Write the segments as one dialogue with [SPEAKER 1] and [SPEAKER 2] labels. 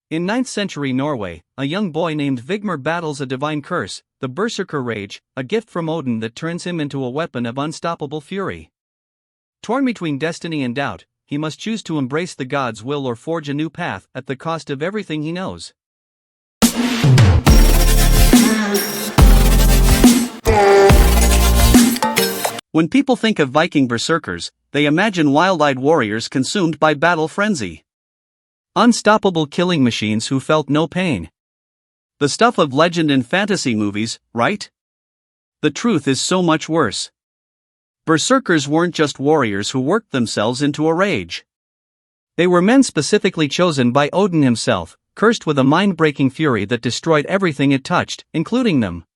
[SPEAKER 1] In 9th century Norway, a young boy named Vigmar battles a divine curse, the Berserker Rage, a gift from Odin that turns him into a weapon of unstoppable fury. Torn between destiny and doubt, he must choose to embrace the god's will or forge a new path at the cost of everything he knows. When people think of Viking berserkers, they imagine wild-eyed warriors consumed by battle frenzy. Unstoppable killing machines who felt no pain. The stuff of legend and fantasy movies, right? The truth is so much worse. Berserkers weren't just warriors who worked themselves into a rage. They were men specifically chosen by Odin himself, cursed with a mind-breaking fury that destroyed everything it touched, including them.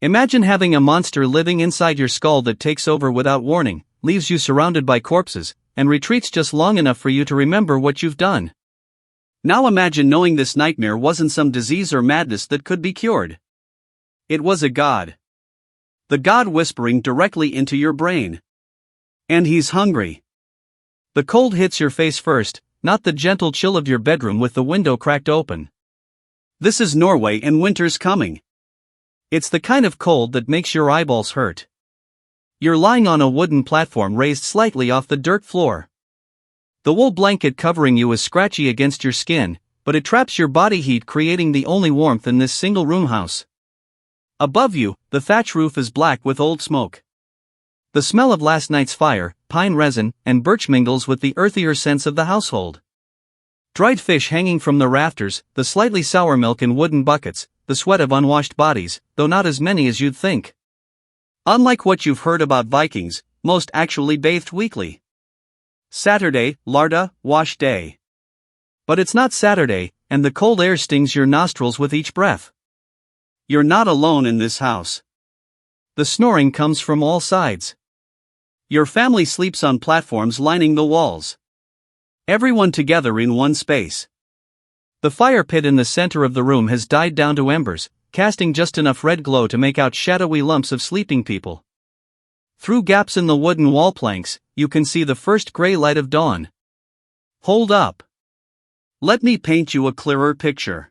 [SPEAKER 1] Imagine having a monster living inside your skull that takes over without warning, leaves you surrounded by corpses, and retreats just long enough for you to remember what you've done. Now imagine knowing this nightmare wasn't some disease or madness that could be cured. It was a god. The god whispering directly into your brain. And he's hungry. The cold hits your face first, not the gentle chill of your bedroom with the window cracked open. This is Norway and winter's coming. It's the kind of cold that makes your eyeballs hurt. You're lying on a wooden platform raised slightly off the dirt floor. The wool blanket covering you is scratchy against your skin, but it traps your body heat, creating the only warmth in this single-room house. Above you, the thatch roof is black with old smoke. The smell of last night's fire, pine resin, and birch mingles with the earthier sense of the household. Dried fish hanging from the rafters, the slightly sour milk in wooden buckets, the sweat of unwashed bodies, though not as many as you'd think. Unlike what you've heard about Vikings, most actually bathed weekly. Saturday, Larda, wash day. But it's not Saturday, and the cold air stings your nostrils with each breath. You're not alone in this house. The snoring comes from all sides. Your family sleeps on platforms lining the walls. Everyone together in one space. The fire pit in the center of the room has died down to embers, casting just enough red glow to make out shadowy lumps of sleeping people. Through gaps in the wooden wall planks, you can see the first gray light of dawn. Hold up. Let me paint you a clearer picture.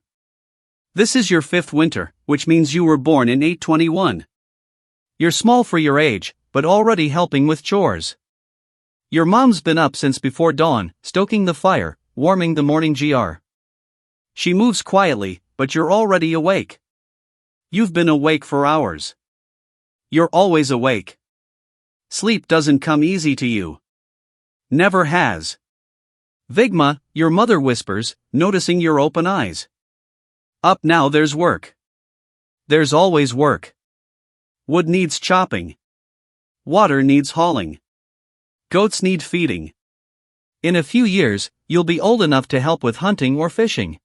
[SPEAKER 1] This is your 5th winter, which means you were born in 821. You're small for your age, but already helping with chores. Your mom's been up since before dawn, stoking the fire, warming the morning GR. She moves quietly, but you're already awake. You've been awake for hours. You're always awake. Sleep doesn't come easy to you. Never has. Vigmar, your mother whispers, noticing your open eyes. Up now, there's work. There's always work. Wood needs chopping. Water needs hauling. Goats need feeding. In a few years, you'll be old enough to help with hunting or fishing.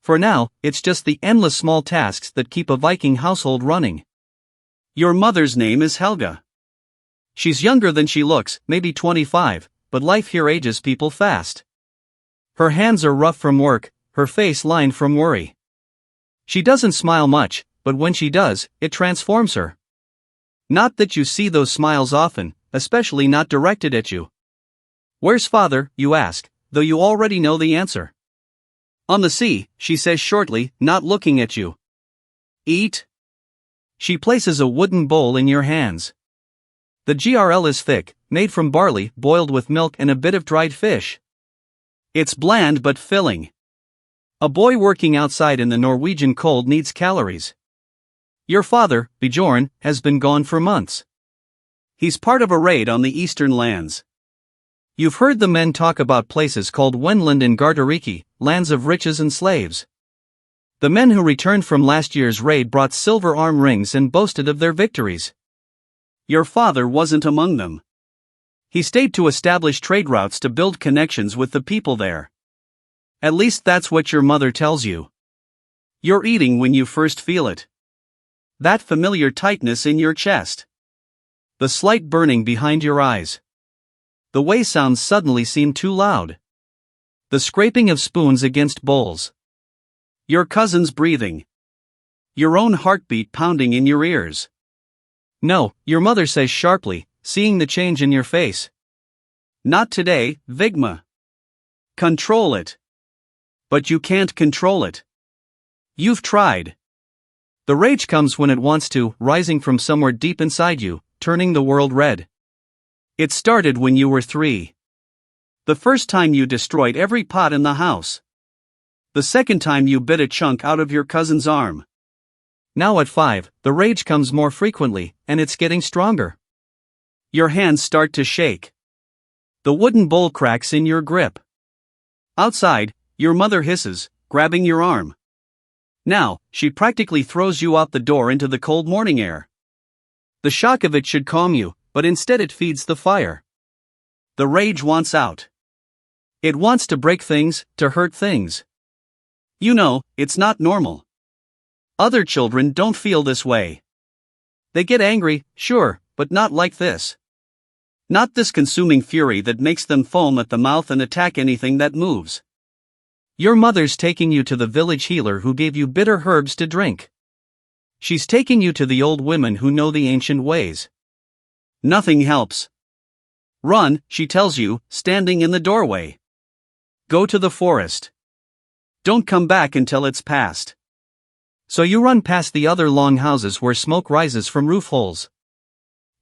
[SPEAKER 1] For now, it's just the endless small tasks that keep a Viking household running. Your mother's name is Helga. She's younger than she looks, maybe 25, but life here ages people fast. Her hands are rough from work, her face lined from worry. She doesn't smile much, but when she does, it transforms her. Not that you see those smiles often, especially not directed at you. Where's father, you ask, though you already know the answer. On the sea, she says shortly, not looking at you. Eat. She places a wooden bowl in your hands. The GRL is thick, made from barley, boiled with milk and a bit of dried fish. It's bland but filling. A boy working outside in the Norwegian cold needs calories. Your father, Bjorn, has been gone for months. He's part of a raid on the eastern lands. You've heard the men talk about places called Wendland and Gardariki, lands of riches and slaves. The men who returned from last year's raid brought silver arm rings and boasted of their victories. Your father wasn't among them. He stayed to establish trade routes to build connections with the people there. At least that's what your mother tells you. You're eating when you first feel it. That familiar tightness in your chest. The slight burning behind your eyes. The way sounds suddenly seem too loud. The scraping of spoons against bowls. Your cousin's breathing. Your own heartbeat pounding in your ears. No, your mother says sharply, seeing the change in your face. Not today, Vigmar. Control it. But you can't control it. You've tried. The rage comes when it wants to, rising from somewhere deep inside you, turning the world red. It started when you were 3. The first time you destroyed every pot in the house. The second time you bit a chunk out of your cousin's arm. Now at 5, the rage comes more frequently, and it's getting stronger. Your hands start to shake. The wooden bowl cracks in your grip. Outside, your mother hisses, grabbing your arm. Now, she practically throws you out the door into the cold morning air. The shock of it should calm you, but instead it feeds the fire. The rage wants out. It wants to break things, to hurt things. You know, it's not normal. Other children don't feel this way. They get angry, sure, but not like this. Not this consuming fury that makes them foam at the mouth and attack anything that moves. Your mother's taking you to the village healer who gave you bitter herbs to drink. She's taking you to the old women who know the ancient ways. Nothing helps. Run, she tells you, standing in the doorway. Go to the forest. Don't come back until it's past. So you run past the other long houses where smoke rises from roof holes.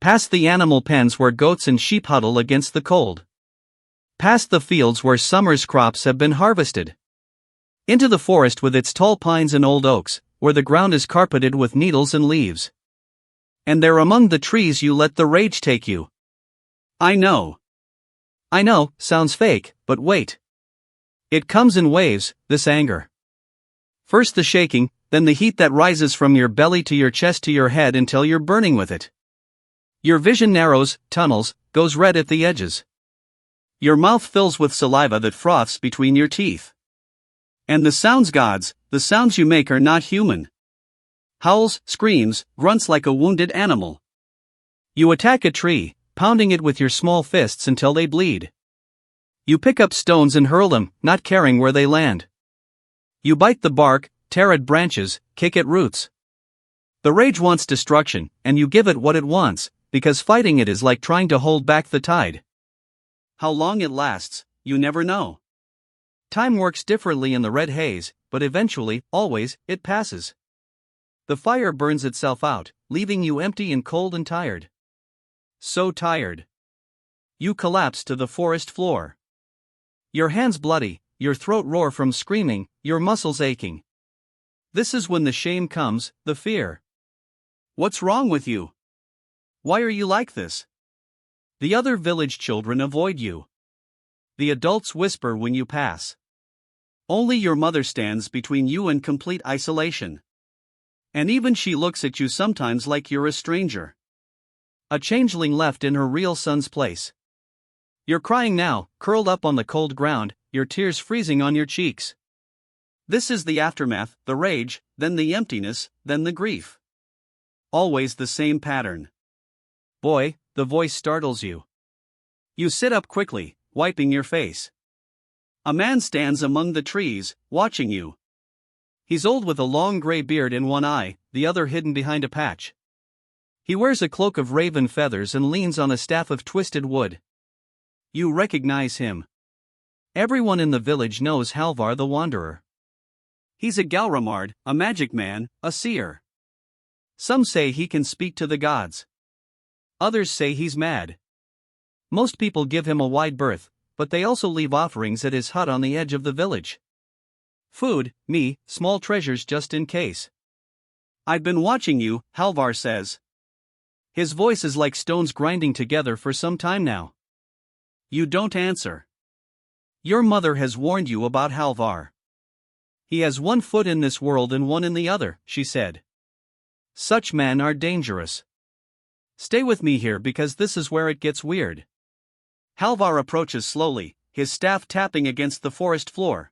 [SPEAKER 1] Past the animal pens where goats and sheep huddle against the cold. Past the fields where summer's crops have been harvested. Into the forest with its tall pines and old oaks, where the ground is carpeted with needles and leaves. And there among the trees you let the rage take you. I know, sounds fake, but wait. It comes in waves, this anger. First the shaking, then the heat that rises from your belly to your chest to your head until you're burning with it. Your vision narrows, tunnels, goes red at the edges. Your mouth fills with saliva that froths between your teeth. And the sounds, gods, the sounds you make are not human. Howls, screams, grunts like a wounded animal. You attack a tree, pounding it with your small fists until they bleed. You pick up stones and hurl them, not caring where they land. You bite the bark, tear at branches, kick at roots. The rage wants destruction, and you give it what it wants, because fighting it is like trying to hold back the tide. How long it lasts, you never know. Time works differently in the red haze, but eventually, always, it passes. The fire burns itself out, leaving you empty and cold and tired. So tired. You collapse to the forest floor. Your hands bloody, your throat roar from screaming, your muscles aching. This is when the shame comes, the fear. What's wrong with you? Why are you like this? The other village children avoid you. The adults whisper when you pass. Only your mother stands between you and complete isolation. And even she looks at you sometimes like you're a stranger. A changeling left in her real son's place. You're crying now, curled up on the cold ground, your tears freezing on your cheeks. This is the aftermath, the rage, then the emptiness, then the grief. Always the same pattern. Boy, the voice startles you. You sit up quickly, wiping your face. A man stands among the trees, watching you. He's old with a long gray beard in one eye, the other hidden behind a patch. He wears a cloak of raven feathers and leans on a staff of twisted wood. You recognize him. Everyone in the village knows Halvar the Wanderer. He's a Galramard, a magic man, a seer. Some say he can speak to the gods. Others say he's mad. Most people give him a wide berth, but they also leave offerings at his hut on the edge of the village. Food, small treasures just in case. I've been watching you, Halvar says. His voice is like stones grinding together for some time now. You don't answer. Your mother has warned you about Halvar. He has one foot in this world and one in the other, she said. Such men are dangerous. Stay with me here because this is where it gets weird. Halvar approaches slowly, his staff tapping against the forest floor.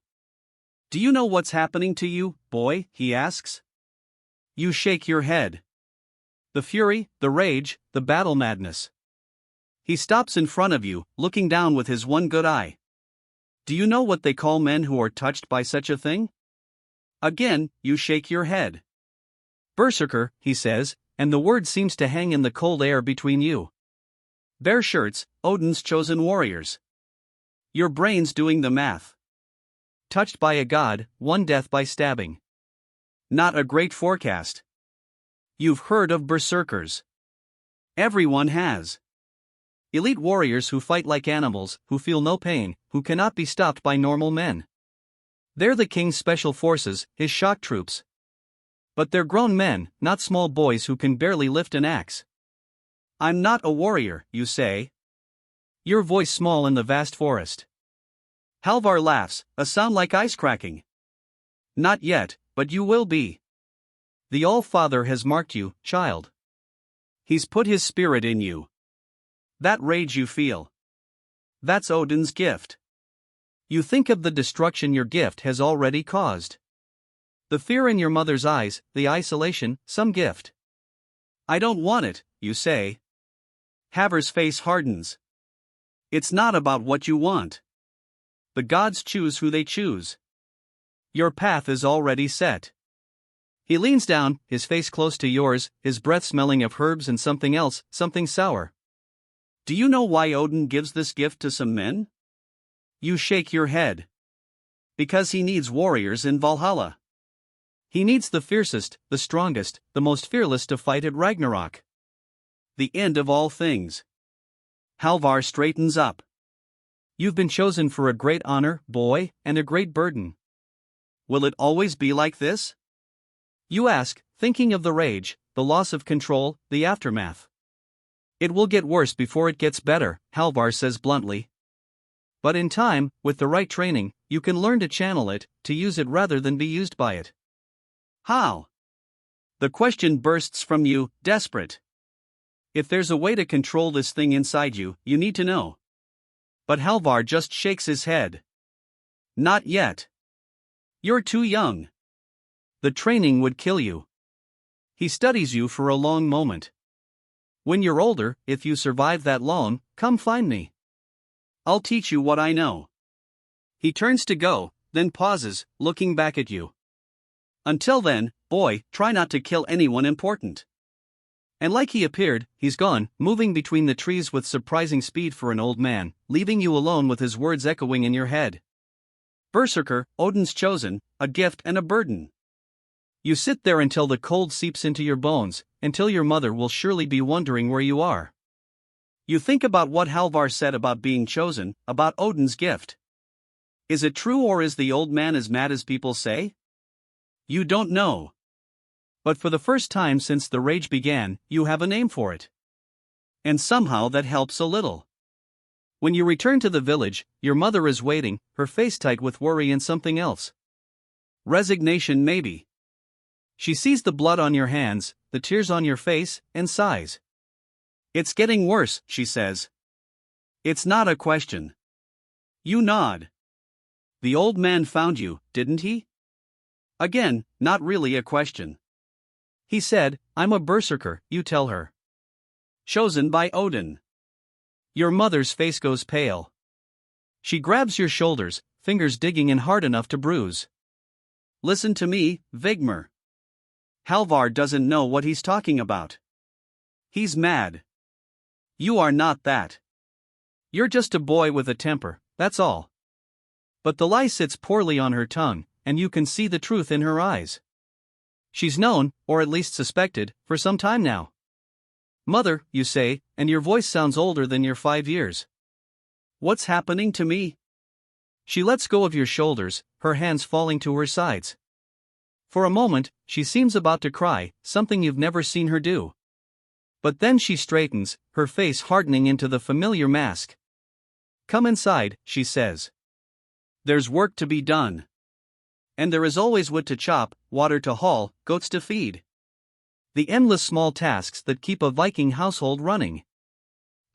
[SPEAKER 1] Do you know what's happening to you, boy? He asks. You shake your head. The fury, the rage, the battle madness. He stops in front of you, looking down with his one good eye. Do you know what they call men who are touched by such a thing? Again, you shake your head. Berserker, he says, and the word seems to hang in the cold air between you. Bear shirts, Odin's chosen warriors. Your brain's doing the math. touched by a god, one death by stabbing. Not a great forecast. You've heard of berserkers. Everyone has. Elite warriors who fight like animals, who feel no pain, who cannot be stopped by normal men. They're the king's special forces, his shock troops. But they're grown men, not small boys who can barely lift an axe. I'm not a warrior, you say. Your voice small in the vast forest. Halvar laughs, a sound like ice cracking. Not yet, but you will be. The All-Father has marked you, child. He's put his spirit in you. That rage you feel. That's Odin's gift. You think of the destruction your gift has already caused. The fear in your mother's eyes, the isolation, some gift. I don't want it, you say. Halvar's face hardens. It's not about what you want. The gods choose who they choose. Your path is already set. He leans down, his face close to yours, his breath smelling of herbs and something else, something sour. Do you know why Odin gives this gift to some men? You shake your head. Because he needs warriors in Valhalla. He needs the fiercest, the strongest, the most fearless to fight at Ragnarok. The end of all things. Halvar straightens up. You've been chosen for a great honor, boy, and a great burden. Will it always be like this? You ask, thinking of the rage, the loss of control, the aftermath. It will get worse before it gets better, Halvar says bluntly. But in time, with the right training, you can learn to channel it, to use it rather than be used by it. How? The question bursts from you, desperate. If there's a way to control this thing inside you, you need to know. But Halvar just shakes his head. Not yet. You're too young. The training would kill you. He studies you for a long moment. When you're older, if you survive that long, come find me. I'll teach you what I know. He turns to go, then pauses, looking back at you. Until then, boy, try not to kill anyone important. And like he appeared, he's gone, moving between the trees with surprising speed for an old man, leaving you alone with his words echoing in your head. Berserker, Odin's chosen, a gift and a burden. You sit there until the cold seeps into your bones, until your mother will surely be wondering where you are. You think about what Halvar said about being chosen, about Odin's gift. Is it true, or is the old man as mad as people say? You don't know. But for the first time since the rage began, you have a name for it. And somehow that helps a little. When you return to the village, your mother is waiting, her face tight with worry and something else. Resignation maybe. She sees the blood on your hands, the tears on your face, and sighs. It's getting worse, she says. It's not a question. You nod. The old man found you, didn't he? Again, not really a question. He said, I'm a berserker, you tell her. Chosen by Odin. Your mother's face goes pale. She grabs your shoulders, fingers digging in hard enough to bruise. Listen to me, Vigmar. Halvar doesn't know what he's talking about. He's mad. You are not that. You're just a boy with a temper, that's all. But the lie sits poorly on her tongue, and you can see the truth in her eyes. She's known, or at least suspected, for some time now. Mother, you say, and your voice sounds older than your 5 years. What's happening to me? She lets go of your shoulders, her hands falling to her sides. For a moment, she seems about to cry, something you've never seen her do. But then she straightens, her face hardening into the familiar mask. Come inside, she says. There's work to be done. And there is always wood to chop, water to haul, goats to feed. The endless small tasks that keep a Viking household running.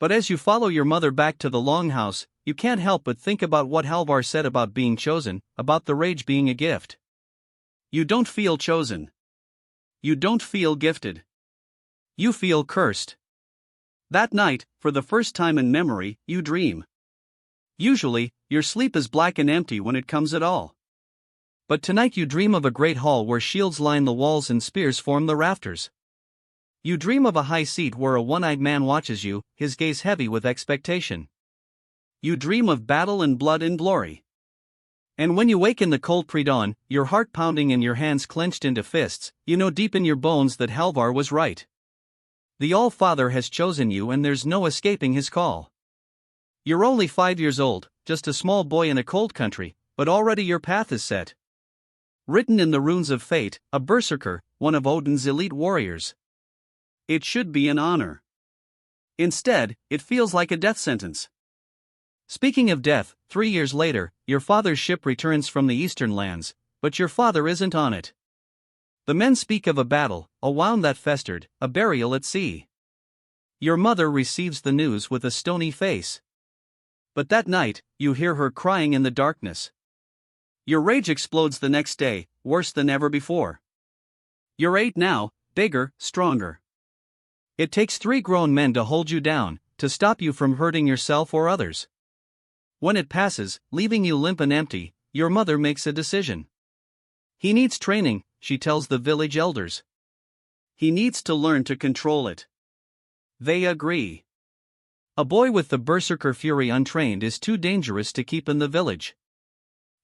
[SPEAKER 1] But as you follow your mother back to the longhouse, you can't help but think about what Halvar said about being chosen, about the rage being a gift. You don't feel chosen. You don't feel gifted. You feel cursed. That night, for the first time in memory, you dream. Usually, your sleep is black and empty when it comes at all. But tonight you dream of a great hall where shields line the walls and spears form the rafters. You dream of a high seat where a one-eyed man watches you, his gaze heavy with expectation. You dream of battle and blood and glory. And when you wake in the cold pre-dawn, your heart pounding and your hands clenched into fists, you know deep in your bones that Halvar was right. The All-Father has chosen you and there's no escaping his call. You're only 5 years old, just a small boy in a cold country, but already your path is set. Written in the runes of fate, a berserker, one of Odin's elite warriors. It should be an honor. Instead, it feels like a death sentence. Speaking of death, 3 years later, your father's ship returns from the eastern lands, but your father isn't on it. The men speak of a battle, a wound that festered, a burial at sea. Your mother receives the news with a stony face. But that night, you hear her crying in the darkness. Your rage explodes the next day, worse than ever before. You're 8 now, bigger, stronger. It takes 3 grown men to hold you down, to stop you from hurting yourself or others. When it passes, leaving you limp and empty, your mother makes a decision. He needs training, she tells the village elders. He needs to learn to control it. They agree. A boy with the berserker fury untrained is too dangerous to keep in the village.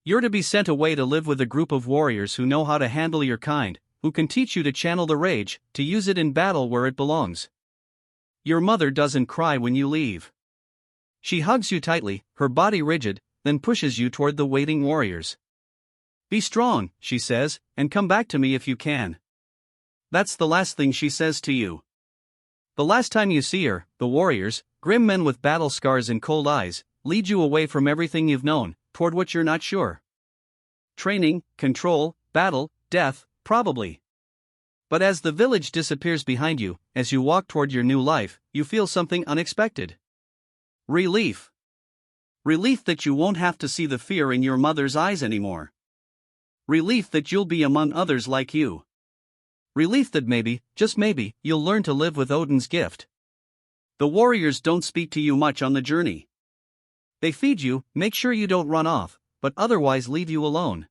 [SPEAKER 1] You're to be sent away to live with a group of warriors who know how to handle your kind, who can teach you to channel the rage, to use it in battle where it belongs. Your mother doesn't cry when you leave. She hugs you tightly, her body rigid, then pushes you toward the waiting warriors. Be strong, she says, and come back to me if you can. That's the last thing she says to you. The last time you see her, the warriors, grim men with battle scars and cold eyes, lead you away from everything you've known, toward what you're not sure. Training, control, battle, death, probably. But as the village disappears behind you, as you walk toward your new life, you feel something unexpected. Relief. Relief that you won't have to see the fear in your mother's eyes anymore. Relief that you'll be among others like you. Relief that maybe, just maybe, you'll learn to live with Odin's gift. The warriors don't speak to you much on the journey. They feed you, make sure you don't run off, but otherwise leave you alone.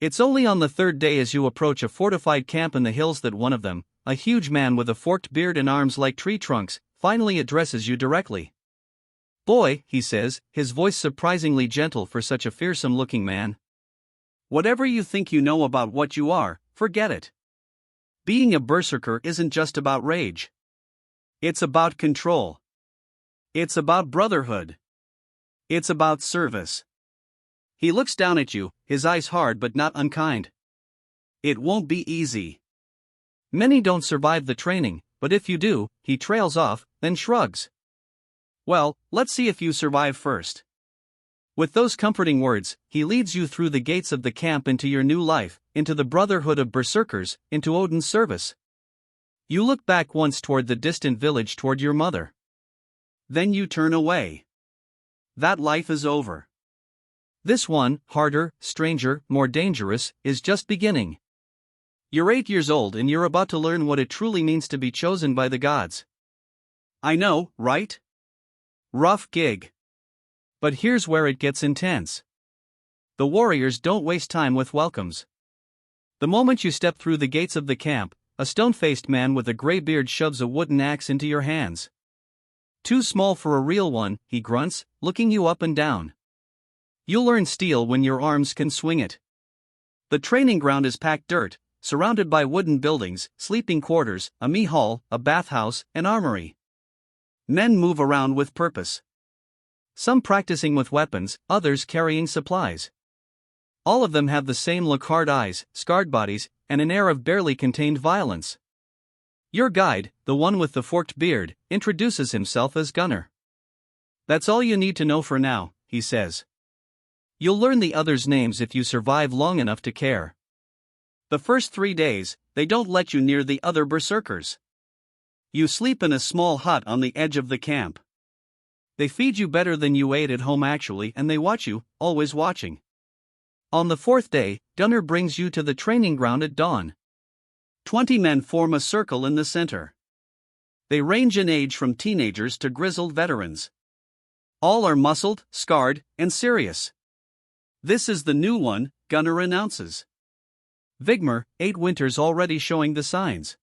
[SPEAKER 1] It's only on the 3rd day as you approach a fortified camp in the hills that one of them, a huge man with a forked beard and arms like tree trunks, finally addresses you directly. Boy, he says, his voice surprisingly gentle for such a fearsome-looking man. Whatever you think you know about what you are, forget it. Being a berserker isn't just about rage. It's about control. It's about brotherhood. It's about service. He looks down at you, his eyes hard but not unkind. It won't be easy. Many don't survive the training, but if you do, he trails off, then shrugs. Well, let's see if you survive first. With those comforting words, he leads you through the gates of the camp into your new life, into the brotherhood of berserkers, into Odin's service. You look back once toward the distant village toward your mother. Then you turn away. That life is over. This one, harder, stranger, more dangerous, is just beginning. You're 8 years old and you're about to learn what it truly means to be chosen by the gods. I know, right? Rough gig. But here's where it gets intense. The warriors don't waste time with welcomes. The moment you step through the gates of the camp, a stone-faced man with a gray beard shoves a wooden axe into your hands. Too small for a real one, he grunts, looking you up and down. You'll learn steel when your arms can swing it. The training ground is packed dirt, surrounded by wooden buildings, sleeping quarters, a mee hall, a bathhouse, an armory. Men move around with purpose. Some practicing with weapons, others carrying supplies. All of them have the same look: hard eyes, scarred bodies, and an air of barely contained violence. Your guide, the one with the forked beard, introduces himself as Gunnar. That's all you need to know for now, he says. You'll learn the others' names if you survive long enough to care. The first 3 days, they don't let you near the other berserkers. You sleep in a small hut on the edge of the camp. They feed you better than you ate at home actually, and they watch you, always watching. On the 4th day, Gunnar brings you to the training ground at dawn. 20 men form a circle in the center. They range in age from teenagers to grizzled veterans. All are muscled, scarred, and serious. This is the new one, Gunnar announces. Vigmar, 8 winters already showing the signs.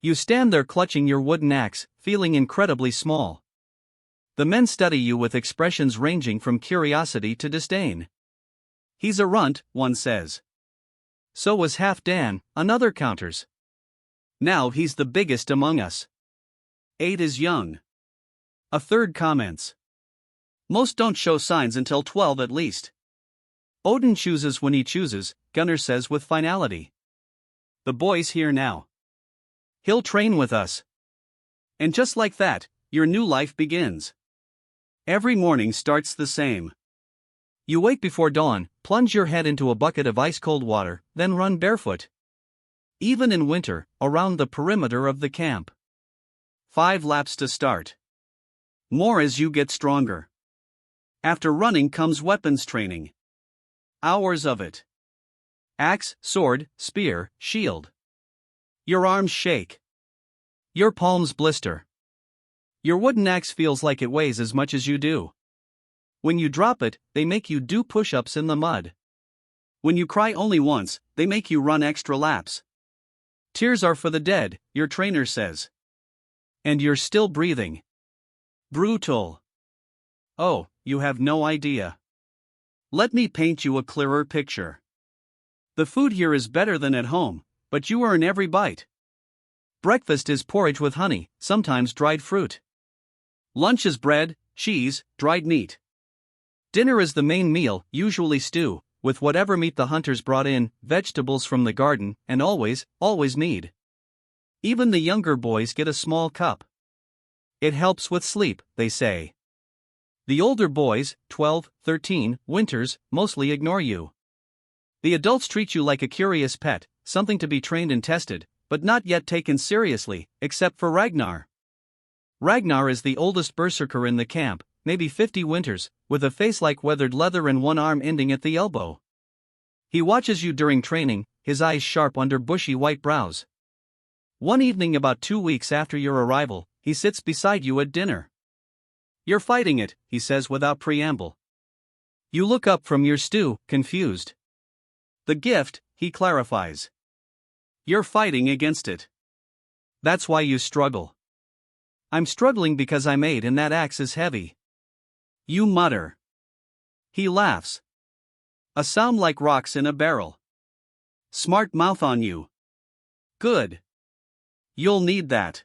[SPEAKER 1] You stand there clutching your wooden axe, feeling incredibly small. The men study you with expressions ranging from curiosity to disdain. He's a runt, one says. So was Halfdan, another counters. Now he's the biggest among us. 8 is young. A third comments. Most don't show signs until 12 at least. Odin chooses when he chooses, Gunnar says with finality. The boy's here now. He'll train with us. And just like that, your new life begins. Every morning starts the same. You wake before dawn, plunge your head into a bucket of ice-cold water, then run barefoot. Even in winter, around the perimeter of the camp. 5 laps to start. More as you get stronger. After running comes weapons training. Hours of it. Axe, sword, spear, shield. Your arms shake. Your palms blister. Your wooden axe feels like it weighs as much as you do. When you drop it, they make you do push-ups in the mud. When you cry only once, they make you run extra laps. Tears are for the dead, your trainer says. And you're still breathing. Brutal. Oh, you have no idea. Let me paint you a clearer picture. The food here is better than at home, but you earn every bite. Breakfast is porridge with honey, sometimes dried fruit. Lunch is bread, cheese, dried meat. Dinner is the main meal, usually stew, with whatever meat the hunters brought in, vegetables from the garden, and always mead. Even the younger boys get a small cup. It helps with sleep, they say. The older boys, 12, 13, winters, mostly ignore you. The adults treat you like a curious pet, something to be trained and tested, but not yet taken seriously, except for Ragnar. Ragnar is the oldest berserker in the camp, maybe 50 winters, with a face like weathered leather and one arm ending at the elbow. He watches you during training, his eyes sharp under bushy white brows. One evening about 2 weeks after your arrival, he sits beside you at dinner. You're fighting it, he says without preamble. You look up from your stew, confused. The gift, he clarifies. You're fighting against it. That's why you struggle. I'm struggling because I'm 8 and that axe is heavy. You mutter. He laughs. A sound like rocks in a barrel. Smart mouth on you. Good. You'll need that.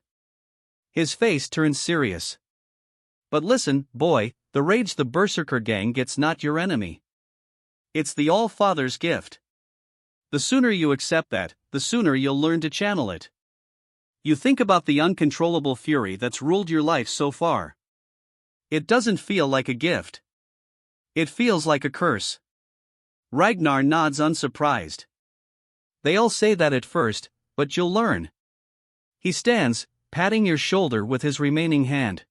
[SPEAKER 1] His face turns serious. But listen, boy, the rage the Berserker gang gets not your enemy. It's the All-Father's gift. The sooner you accept that, the sooner you'll learn to channel it. You think about the uncontrollable fury that's ruled your life so far. It doesn't feel like a gift. It feels like a curse. Ragnar nods unsurprised. They all say that at first, but you'll learn. He stands, patting your shoulder with his remaining hand.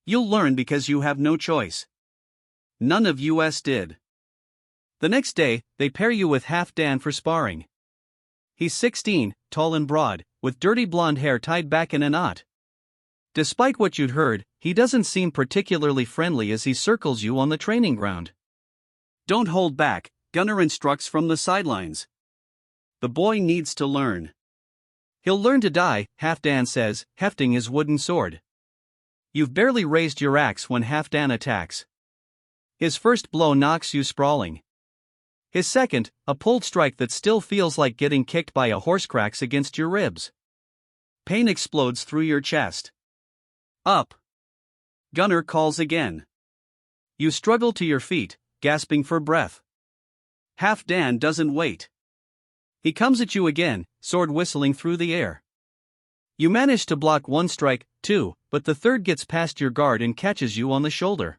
[SPEAKER 1] You'll learn because you have no choice. None of us did. The next day, they pair you with Halfdan for sparring. He's 16, tall and broad, with dirty blonde hair tied back in a knot. Despite what you'd heard, he doesn't seem particularly friendly as he circles you on the training ground. Don't hold back, Gunnar instructs from the sidelines. The boy needs to learn. He'll learn to die, Halfdan says, hefting his wooden sword. You've barely raised your axe when Halfdan attacks. His first blow knocks you sprawling. His second, a pulled strike that still feels like getting kicked by a horse, cracks against your ribs. Pain explodes through your chest. Up. Gunnar calls again. You struggle to your feet, gasping for breath. Halfdan doesn't wait. He comes at you again, sword whistling through the air. You manage to block one strike, two, but the third gets past your guard and catches you on the shoulder.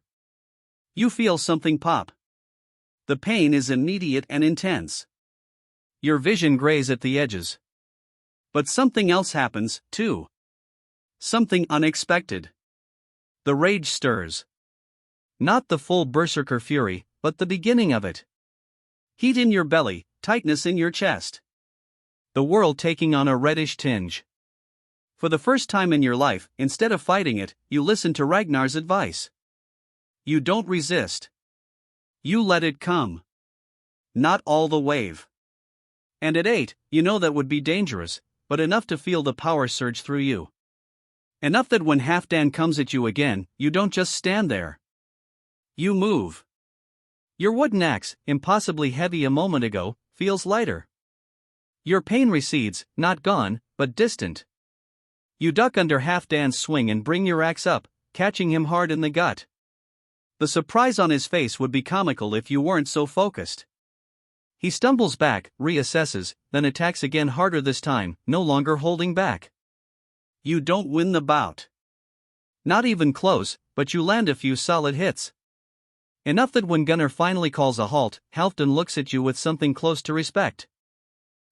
[SPEAKER 1] You feel something pop. The pain is immediate and intense. Your vision grays at the edges. But something else happens, too. Something unexpected. The rage stirs. Not the full berserker fury, but the beginning of it. Heat in your belly, tightness in your chest. The world taking on a reddish tinge. For the first time in your life, instead of fighting it, you listen to Ragnar's advice. You don't resist. You let it come. Not all the wave. And at 8, you know that would be dangerous, but enough to feel the power surge through you. Enough that when Halfdan comes at you again, you don't just stand there. You move. Your wooden axe, impossibly heavy a moment ago, feels lighter. Your pain recedes, not gone, but distant. You duck under Halfdan's swing and bring your axe up, catching him hard in the gut. The surprise on his face would be comical if you weren't so focused. He stumbles back, reassesses, then attacks again, harder this time, no longer holding back. You don't win the bout. Not even close, but you land a few solid hits. Enough that when Gunnar finally calls a halt, Halfdan looks at you with something close to respect.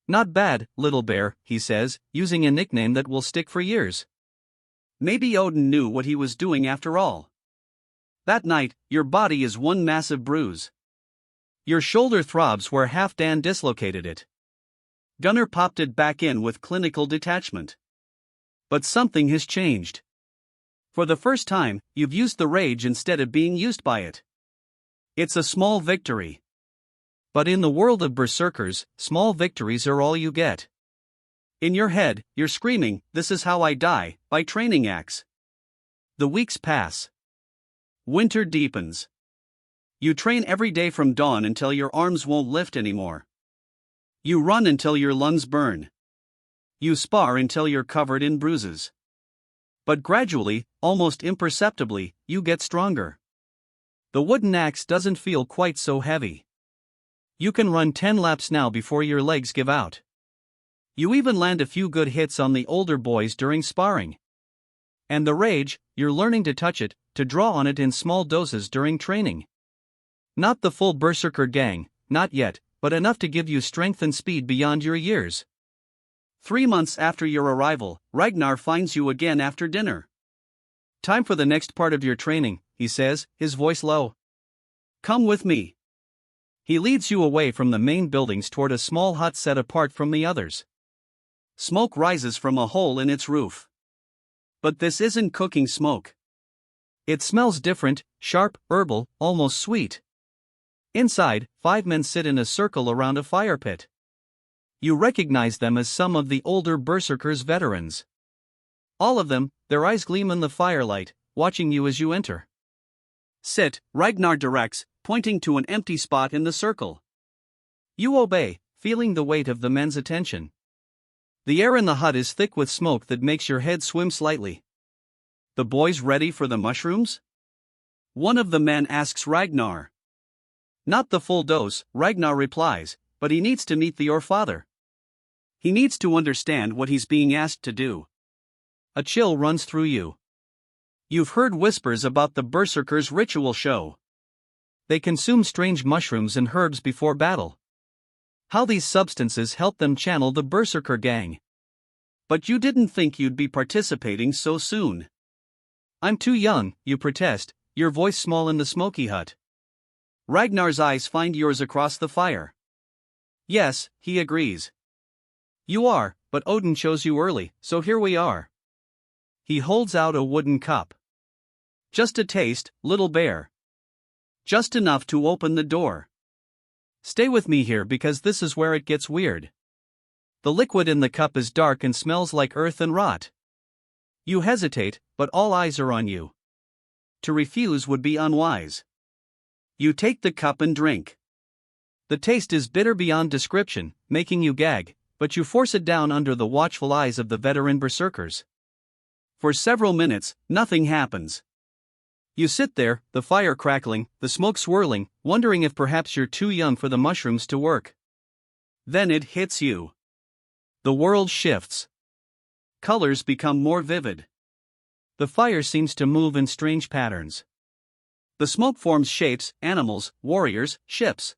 [SPEAKER 1] Not bad, little bear, he says, using a nickname that will stick for years. Maybe Odin knew what he was doing after all. That night, your body is one massive bruise. Your shoulder throbs where Halfdan dislocated it. Gunnar popped it back in with clinical detachment. But something has changed. For the first time, you've used the rage instead of being used by it. It's a small victory. But in the world of berserkers, small victories are all you get. In your head, you're screaming, "This is how I die, by training axe." The weeks pass. Winter deepens. You train every day from dawn until your arms won't lift anymore. You run until your lungs burn. You spar until you're covered in bruises. But gradually, almost imperceptibly, you get stronger. The wooden axe doesn't feel quite so heavy. You can run 10 laps now before your legs give out. You even land a few good hits on the older boys during sparring. And the rage, you're learning to touch it, to draw on it in small doses during training. Not the full berserker gang, not yet, but enough to give you strength and speed beyond your years. 3 months after your arrival, Ragnar finds you again after dinner. "Time for the next part of your training," he says, his voice low. "Come with me." He leads you away from the main buildings toward a small hut set apart from the others. Smoke rises from a hole in its roof. But this isn't cooking smoke. It smells different, sharp, herbal, almost sweet. Inside, 5 men sit in a circle around a fire pit. You recognize them as some of the older berserkers veterans. All of them, their eyes gleam in the firelight, watching you as you enter. "Sit," Ragnar directs, pointing to an empty spot in the circle. You obey, feeling the weight of the men's attention. The air in the hut is thick with smoke that makes your head swim slightly. "The boys ready for the mushrooms?" One of the men asks Ragnar. "Not the full dose," Ragnar replies, "but he needs to meet your father. He needs to understand what he's being asked to do." A chill runs through you. You've heard whispers about the berserkers' ritual show. They consume strange mushrooms and herbs before battle. How these substances help them channel the berserker gang. But you didn't think you'd be participating so soon. "I'm too young," you protest, your voice small in the smoky hut. Ragnar's eyes find yours across the fire. "Yes," he agrees. "You are, but Odin chose you early, so here we are." He holds out a wooden cup. "Just a taste, little bear. Just enough to open the door. Stay with me here because this is where it gets weird." The liquid in the cup is dark and smells like earth and rot. You hesitate, but all eyes are on you. To refuse would be unwise. You take the cup and drink. The taste is bitter beyond description, making you gag, but you force it down under the watchful eyes of the veteran berserkers. For several minutes, nothing happens. You sit there, the fire crackling, the smoke swirling, wondering if perhaps you're too young for the mushrooms to work. Then it hits you. The world shifts. Colors become more vivid. The fire seems to move in strange patterns. The smoke forms shapes, animals, warriors, ships.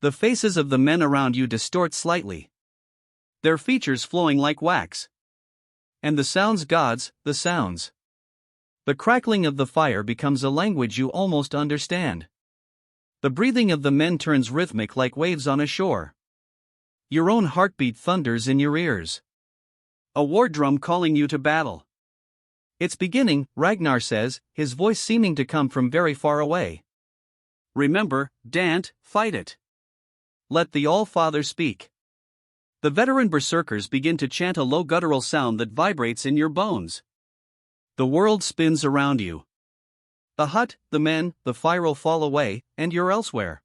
[SPEAKER 1] The faces of the men around you distort slightly. Their features flowing like wax. And the sounds, gods, the sounds. The crackling of the fire becomes a language you almost understand. The breathing of the men turns rhythmic like waves on a shore. Your own heartbeat thunders in your ears. A war drum calling you to battle. "It's beginning," Ragnar says, his voice seeming to come from very far away. "Remember, Dant, fight it. Let the All-Father speak." The veteran berserkers begin to chant a low guttural sound that vibrates in your bones. The world spins around you. The hut, the men, the fire fall away, and you're elsewhere.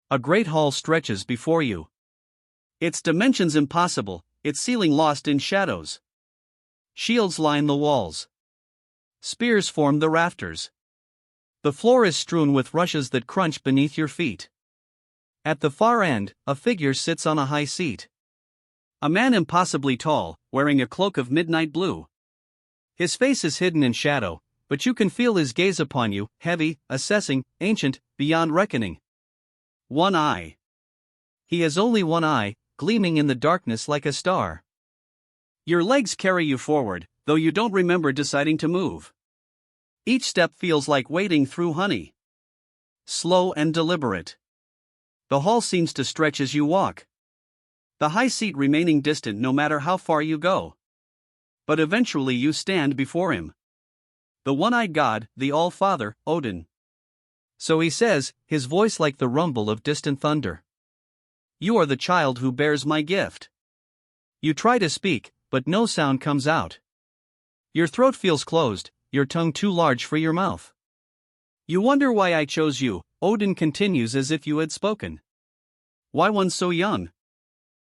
[SPEAKER 1] A great hall stretches before you. Its dimensions impossible, its ceiling lost in shadows. Shields line the walls. Spears form the rafters. The floor is strewn with rushes that crunch beneath your feet. At the far end, a figure sits on a high seat. A man impossibly tall, wearing a cloak of midnight blue. His face is hidden in shadow, but you can feel his gaze upon you, heavy, assessing, ancient, beyond reckoning. One eye. He has only one eye, gleaming in the darkness like a star. Your legs carry you forward, though you don't remember deciding to move. Each step feels like wading through honey. Slow and deliberate. The hall seems to stretch as you walk. The high seat remaining distant no matter how far you go. But eventually you stand before him. The one-eyed god, the All-Father, Odin. So he says, his voice like the rumble of distant thunder. You are the child who bears my gift. You try to speak, but no sound comes out. Your throat feels closed, your tongue too large for your mouth. You wonder why I chose you, Odin continues as if you had spoken. Why one so young?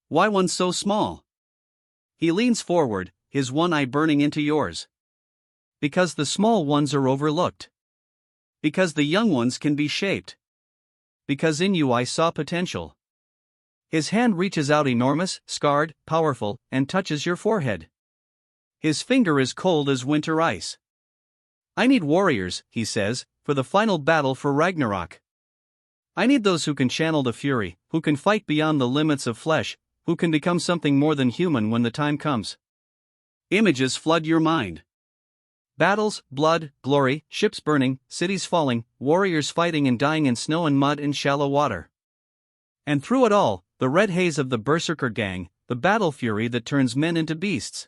[SPEAKER 1] Why one so small? He leans forward, his one eye burning into yours. Because the small ones are overlooked. Because the young ones can be shaped. Because in you I saw potential. His hand reaches out enormous, scarred, powerful, and touches your forehead. His finger is cold as winter ice. I need warriors, he says, for the final battle for Ragnarok. I need those who can channel the fury, who can fight beyond the limits of flesh, who can become something more than human when the time comes. Images flood your mind. Battles, blood, glory, ships burning, cities falling, warriors fighting and dying in snow and mud and shallow water. And through it all, the red haze of the Berserker gang, the battle fury that turns men into beasts.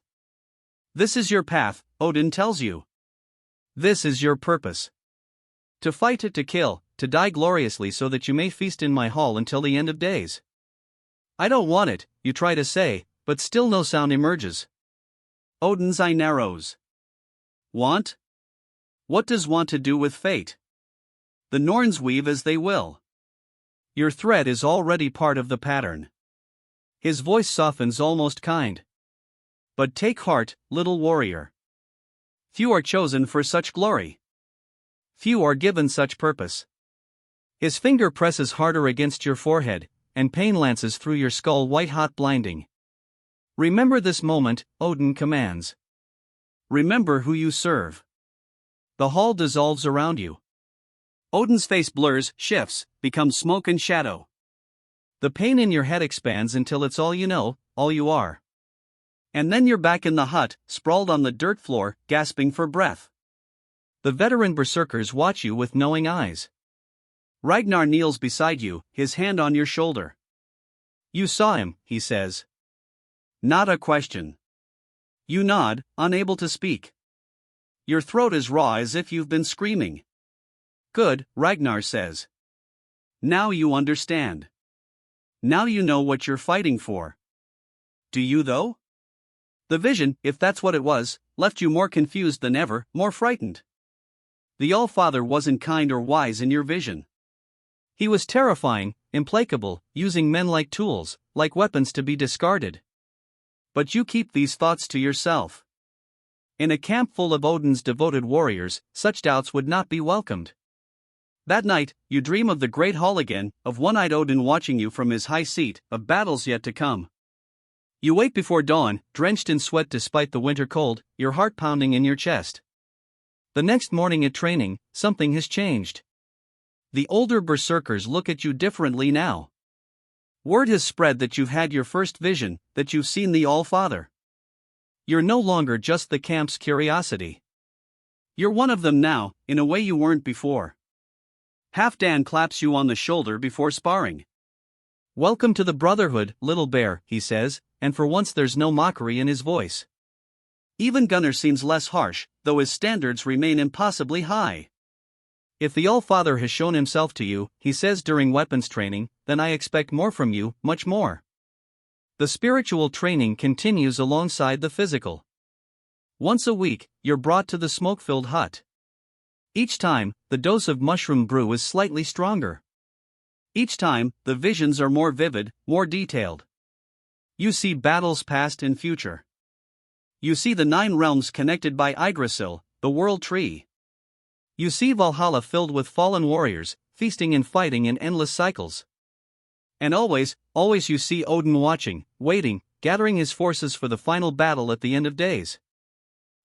[SPEAKER 1] This is your path, Odin tells you. This is your purpose. To fight, to kill, to die gloriously so that you may feast in my hall until the end of days. I don't want it, you try to say, but still no sound emerges. Odin's eye narrows. Want? What does want to do with fate? The Norns weave as they will. Your thread is already part of the pattern. His voice softens almost kind. But take heart, little warrior. Few are chosen for such glory. Few are given such purpose. His finger presses harder against your forehead, and pain lances through your skull white-hot blinding. Remember this moment, Odin commands. Remember who you serve. The hall dissolves around you. Odin's face blurs, shifts, becomes smoke and shadow. The pain in your head expands until it's all you know, all you are. And then you're back in the hut, sprawled on the dirt floor, gasping for breath. The veteran berserkers watch you with knowing eyes. Ragnar kneels beside you, his hand on your shoulder. You saw him, he says. Not a question. You nod, unable to speak. Your throat is raw as if you've been screaming. Good, Ragnar says. Now you understand. Now you know what you're fighting for. Do you though? The vision, if that's what it was, left you more confused than ever, more frightened. The All-Father wasn't kind or wise in your vision. He was terrifying, implacable, using men like tools, like weapons to be discarded. But you keep these thoughts to yourself. In a camp full of Odin's devoted warriors, such doubts would not be welcomed. That night, you dream of the great hall again, of one-eyed Odin watching you from his high seat, of battles yet to come. You wake before dawn, drenched in sweat despite the winter cold, your heart pounding in your chest. The next morning at training, something has changed. The older berserkers look at you differently now. Word has spread that you've had your first vision, that you've seen the All-Father. You're no longer just the camp's curiosity. You're one of them now, in a way you weren't before. Halfdan claps you on the shoulder before sparring. Welcome to the Brotherhood, little bear, he says, and for once there's no mockery in his voice. Even Gunnar seems less harsh, though his standards remain impossibly high. If the All-Father has shown himself to you, he says during weapons training, then I expect more from you, much more. The spiritual training continues alongside the physical. Once a week, you're brought to the smoke-filled hut. Each time, the dose of mushroom brew is slightly stronger. Each time, the visions are more vivid, more detailed. You see battles past and future. You see the 9 realms connected by Yggdrasil, the world tree. You see Valhalla filled with fallen warriors, feasting and fighting in endless cycles. And always you see Odin watching, waiting, gathering his forces for the final battle at the end of days.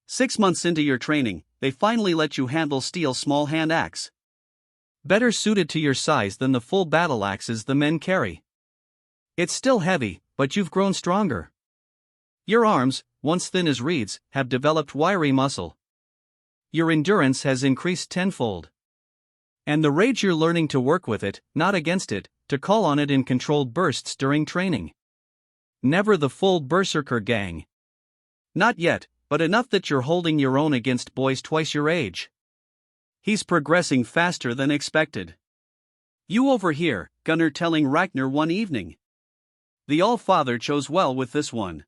[SPEAKER 1] 6 months into your training, they finally let you handle steel small hand axe. Better suited to your size than the full battle axes the men carry. It's still heavy, but you've grown stronger. Your arms, once thin as reeds, have developed wiry muscle. Your endurance has increased tenfold. And the rage you're learning to work with it, not against it, to call on it in controlled bursts during training. Never the full berserker gang. Not yet, but enough that you're holding your own against boys twice your age. He's progressing faster than expected. You overhear Gunnar telling Ragnar one evening. The All-Father chose well with this one.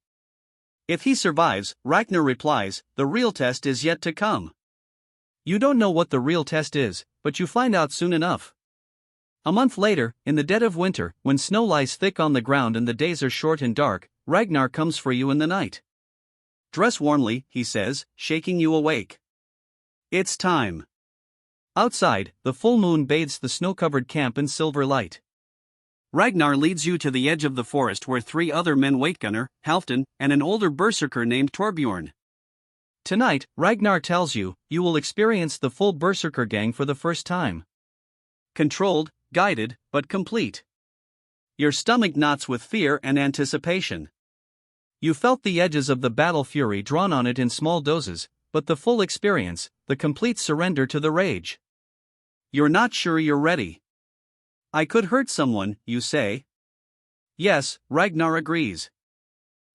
[SPEAKER 1] If he survives, Ragnar replies, the real test is yet to come. You don't know what the real test is, but you find out soon enough. A month later, in the dead of winter, when snow lies thick on the ground and the days are short and dark, Ragnar comes for you in the night. Dress warmly, he says, shaking you awake. It's time. Outside, the full moon bathes the snow-covered camp in silver light. Ragnar leads you to the edge of the forest where 3 other men wait: Gunnar, Halfdan, and an older berserker named Torbjorn. Tonight, Ragnar tells you, you will experience the full berserker gang for the first time. Controlled, guided, but complete. Your stomach knots with fear and anticipation. You felt the edges of the battle fury drawn on it in small doses, but the full experience, the complete surrender to the rage. You're not sure you're ready. I could hurt someone, you say. Yes, Ragnar agrees.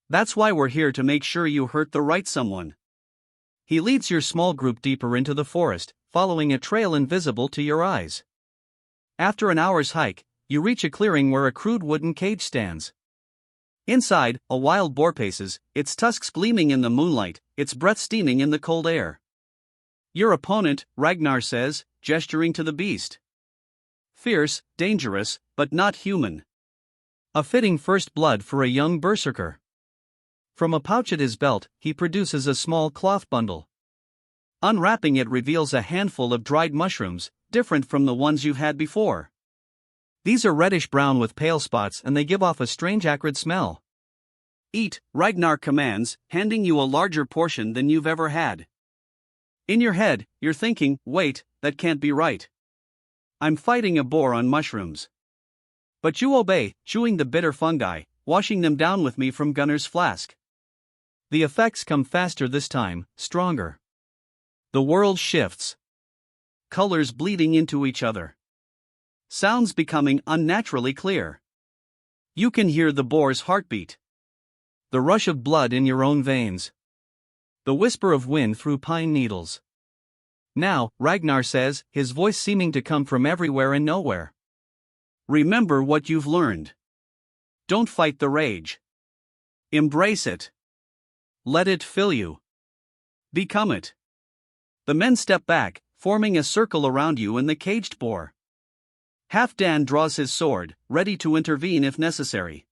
[SPEAKER 1] That's why we're here, to make sure you hurt the right someone. He leads your small group deeper into the forest, following a trail invisible to your eyes. After an hour's hike, you reach a clearing where a crude wooden cage stands. Inside, a wild boar paces, its tusks gleaming in the moonlight, its breath steaming in the cold air. Your opponent, Ragnar says, gesturing to the beast. Fierce, dangerous, but not human. A fitting first blood for a young berserker. From a pouch at his belt, he produces a small cloth bundle. Unwrapping it reveals a handful of dried mushrooms, different from the ones you've had before. These are reddish-brown with pale spots, and they give off a strange acrid smell. Eat, Ragnar commands, handing you a larger portion than you've ever had. In your head, you're thinking, wait, that can't be right. I'm fighting a boar on mushrooms. But you obey, chewing the bitter fungi, washing them down with me from Gunnar's flask. The effects come faster this time, stronger. The world shifts. Colors bleeding into each other. Sounds becoming unnaturally clear. You can hear the boar's heartbeat. The rush of blood in your own veins. The whisper of wind through pine needles. Now, Ragnar says, his voice seeming to come from everywhere and nowhere. Remember what you've learned. Don't fight the rage. Embrace it. Let it fill you. Become it. The men step back, forming a circle around you and the caged boar. Halfdan draws his sword, ready to intervene if necessary.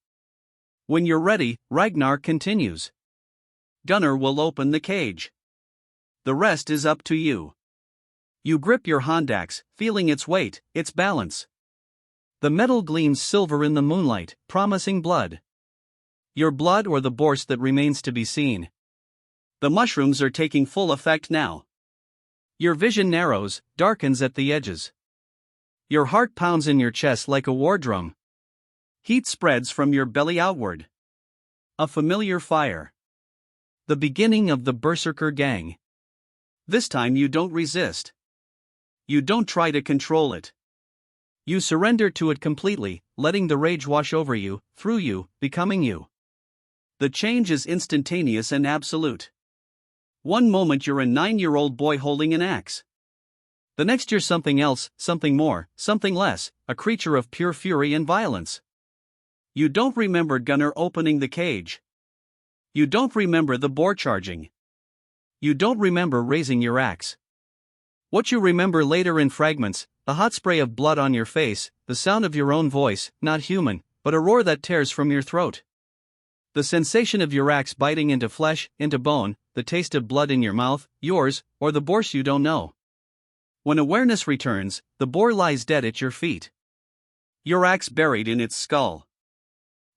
[SPEAKER 1] When you're ready, Ragnar continues. Gunnar will open the cage. The rest is up to you. You grip your handaxe, feeling its weight, its balance. The metal gleams silver in the moonlight, promising blood. Your blood or the boar's that remains to be seen. The mushrooms are taking full effect now. Your vision narrows, darkens at the edges. Your heart pounds in your chest like a war drum. Heat spreads from your belly outward. A familiar fire. The beginning of the berserker gang. This time you don't resist. You don't try to control it. You surrender to it completely, letting the rage wash over you, through you, becoming you. The change is instantaneous and absolute. One moment you're a 9-year-old boy holding an axe. The next you're something else, something more, something less, a creature of pure fury and violence. You don't remember Gunnar opening the cage. You don't remember the boar charging. You don't remember raising your axe. What you remember later in fragments: the hot spray of blood on your face, the sound of your own voice, not human, but a roar that tears from your throat. The sensation of your axe biting into flesh, into bone, the taste of blood in your mouth, yours, or the boar's you don't know. When awareness returns, the boar lies dead at your feet. Your axe buried in its skull.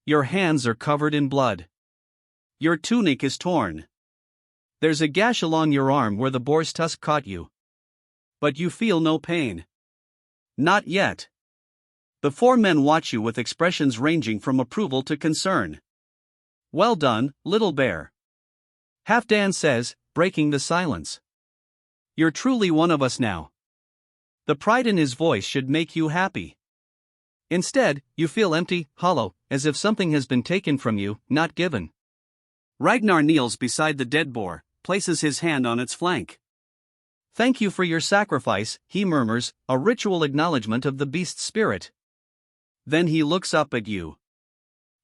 [SPEAKER 1] Your hands are covered in blood. Your tunic is torn. There's a gash along your arm where the boar's tusk caught you. But you feel no pain. Not yet. The four men watch you with expressions ranging from approval to concern. "Well done, little bear," Halfdan says, breaking the silence. "You're truly one of us now." The pride in his voice should make you happy. Instead, you feel empty, hollow, as if something has been taken from you, not given. Ragnar kneels beside the dead boar, places his hand on its flank. "Thank you for your sacrifice," he murmurs, a ritual acknowledgement of the beast's spirit. Then he looks up at you.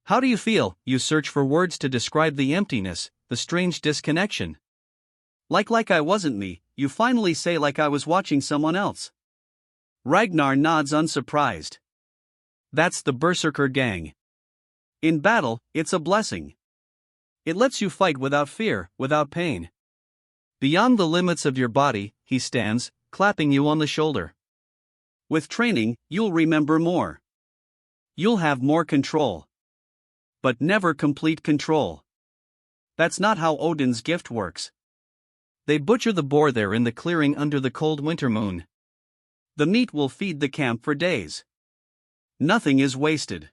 [SPEAKER 1] "How do you feel?" You search for words to describe the emptiness, the strange disconnection. Like I wasn't me," you finally say, "like I was watching someone else." Ragnar nods unsurprised. That's the Berserker gang. In battle, it's a blessing. It lets you fight without fear, without pain. Beyond the limits of your body, he stands, clapping you on the shoulder. With training, you'll remember more. You'll have more control. But never complete control. That's not how Odin's gift works. They butcher the boar there in the clearing under the cold winter moon. The meat will feed the camp for days. Nothing is wasted.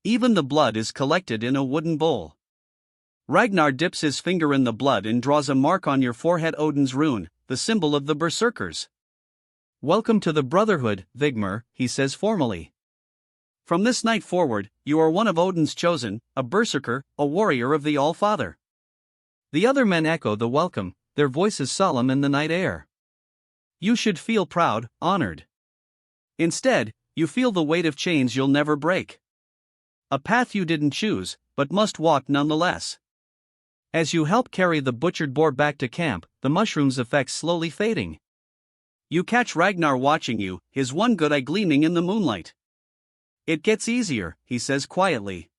[SPEAKER 1] Even the blood is collected in a wooden bowl. Ragnar dips his finger in the blood and draws a mark on your forehead, Odin's rune, the symbol of the berserkers. "Welcome to the Brotherhood, Vigmar," he says formally. "From this night forward, you are one of Odin's chosen, a berserker, a warrior of the All-Father." The other men echo the welcome, their voices solemn in the night air. You should feel proud, honored. Instead, you feel the weight of chains you'll never break. A path you didn't choose, but must walk nonetheless. As you help carry the butchered boar back to camp, the mushroom's effects slowly fading. You catch Ragnar watching you, his one good eye gleaming in the moonlight. "It gets easier," he says quietly.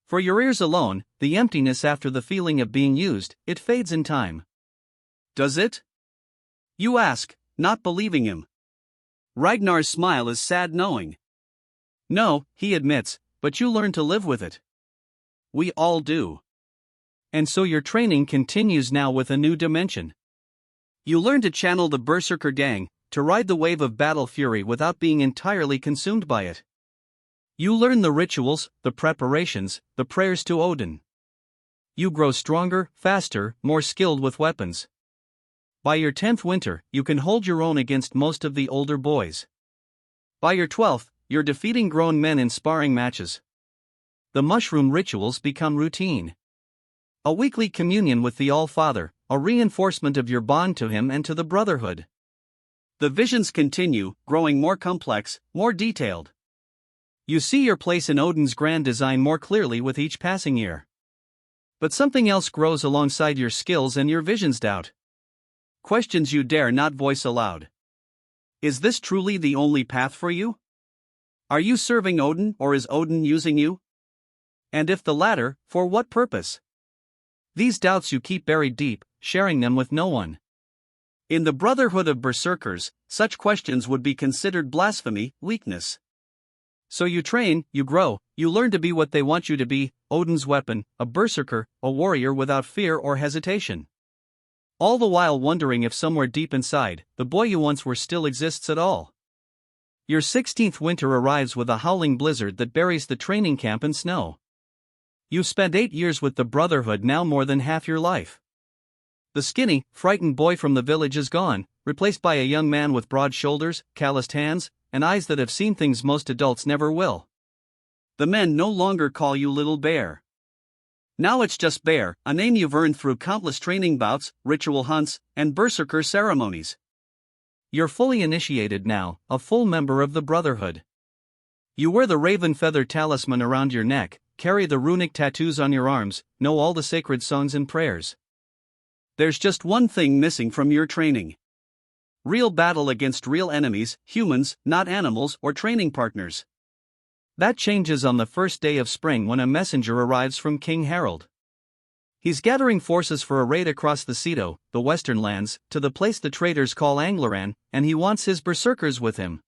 [SPEAKER 1] "For your ears alone, the emptiness after the feeling of being used, it fades in time." "Does it?" You ask, not believing him. Ragnar's smile is sad knowing. "No," he admits, "but you learn to live with it." We all do. And so your training continues now with a new dimension. You learn to channel the Berserker gang, to ride the wave of battle fury without being entirely consumed by it. You learn the rituals, the preparations, the prayers to Odin. You grow stronger, faster, more skilled with weapons. By your 10th winter, you can hold your own against most of the older boys. By your 12th, you're defeating grown men in sparring matches. The mushroom rituals become routine. A weekly communion with the All-Father, a reinforcement of your bond to him and to the Brotherhood. The visions continue, growing more complex, more detailed. You see your place in Odin's grand design more clearly with each passing year. But something else grows alongside your skills and your visions: doubt. Questions you dare not voice aloud. Is this truly the only path for you? Are you serving Odin, or is Odin using you? And if the latter, for what purpose? These doubts you keep buried deep, sharing them with no one. In the Brotherhood of Berserkers, such questions would be considered blasphemy, weakness. So you train, you grow, you learn to be what they want you to be: Odin's weapon, a berserker, a warrior without fear or hesitation. All the while wondering if somewhere deep inside, the boy you once were still exists at all. Your 16th winter arrives with a howling blizzard that buries the training camp in snow. You've spent 8 years with the Brotherhood, now more than half your life. The skinny, frightened boy from the village is gone, replaced by a young man with broad shoulders, calloused hands, and eyes that have seen things most adults never will. The men no longer call you Little Bear. Now it's just Bear, a name you've earned through countless training bouts, ritual hunts, and berserker ceremonies. You're fully initiated now, a full member of the Brotherhood. You wear the raven feather talisman around your neck, carry the runic tattoos on your arms, know all the sacred songs and prayers. There's just one thing missing from your training. Real battle against real enemies, humans, not animals or training partners. That changes on the first day of spring when a messenger arrives from King Harald. He's gathering forces for a raid across the Seto, the western lands, to the place the traders call Anglaran, and he wants his berserkers with him.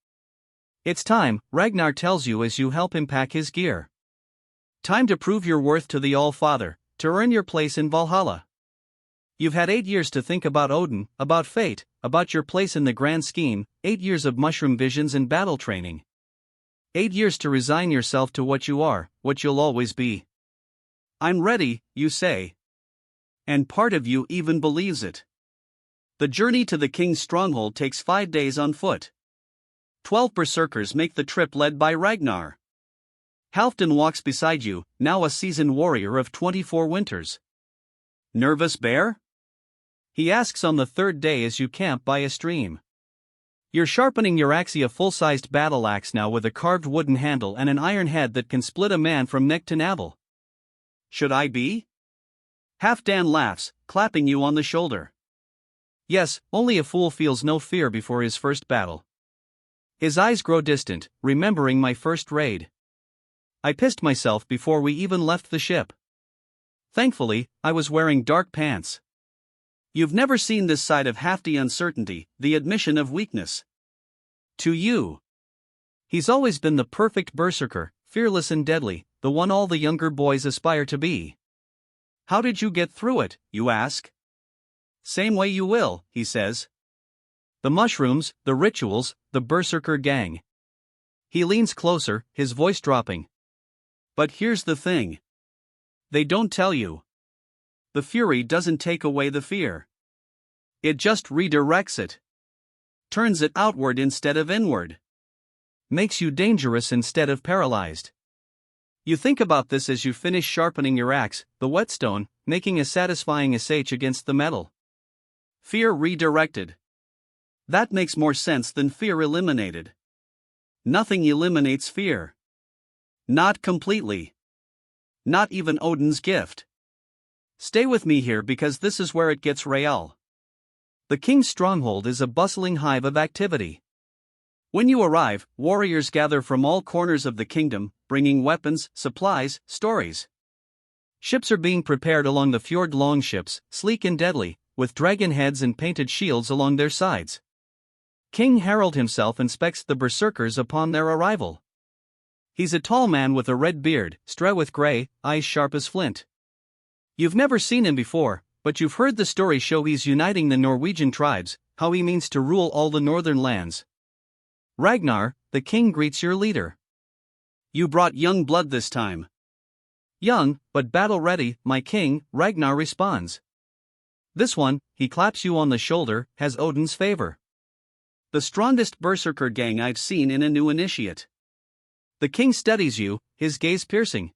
[SPEAKER 1] It's time, Ragnar tells you as you help him pack his gear. Time to prove your worth to the All-Father, to earn your place in Valhalla. You've had 8 years to think about Odin, about fate, about your place in the grand scheme, 8 years of mushroom visions and battle training. 8 years to resign yourself to what you are, what you'll always be. I'm ready, you say. And part of you even believes it. The journey to the king's stronghold takes 5 days on foot. 12 berserkers make the trip led by Ragnar. Halfdan walks beside you, now a seasoned warrior of 24 winters. Nervous bear? He asks on the third day as you camp by a stream. You're sharpening your axe, a full-sized battle axe now with a carved wooden handle and an iron head that can split a man from neck to navel. Should I be? Halfdan laughs, clapping you on the shoulder. Yes, only a fool feels no fear before his first battle. His eyes grow distant, remembering my first raid. I pissed myself before we even left the ship. Thankfully, I was wearing dark pants. You've never seen this side of Halfdan uncertainty, the admission of weakness. To you. He's always been the perfect berserker, fearless and deadly, the one all the younger boys aspire to be. How did you get through it, you ask? Same way you will, he says. The mushrooms, the rituals, the berserker gang. He leans closer, his voice dropping. But here's the thing. They don't tell you. The fury doesn't take away the fear. It just redirects it. Turns it outward instead of inward. Makes you dangerous instead of paralyzed. You think about this as you finish sharpening your axe, the whetstone, making a satisfying sh against the metal. Fear redirected. That makes more sense than fear eliminated. Nothing eliminates fear. Not completely. Not even Odin's gift. Stay with me here because this is where it gets real. The king's stronghold is a bustling hive of activity. When you arrive, warriors gather from all corners of the kingdom, bringing weapons, supplies, stories. Ships are being prepared along the fjord, longships, sleek and deadly, with dragon heads and painted shields along their sides. King Harald himself inspects the berserkers upon their arrival. He's a tall man with a red beard, straw with gray, eyes sharp as flint. You've never seen him before, but you've heard the story show he's uniting the Norwegian tribes, how he means to rule all the northern lands. Ragnar, the king greets your leader. You brought young blood this time. Young, but battle-ready, my king, Ragnar responds. This one, he claps you on the shoulder, has Odin's favor. The strongest berserker gang I've seen in a new initiate. The king studies you, his gaze piercing.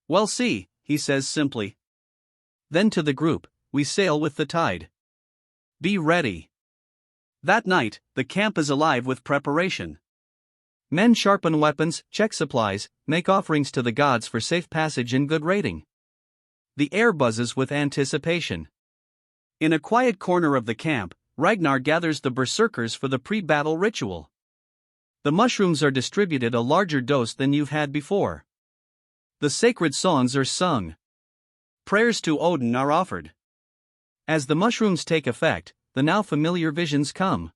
[SPEAKER 1] Well, see, he says simply. Then to the group, we sail with the tide. Be ready. That night, the camp is alive with preparation. Men sharpen weapons, check supplies, make offerings to the gods for safe passage and good raiding. The air buzzes with anticipation. In a quiet corner of the camp, Ragnar gathers the berserkers for the pre-battle ritual. The mushrooms are distributed a larger dose than you've had before. The sacred songs are sung. Prayers to Odin are offered. As the mushrooms take effect, the now familiar visions come.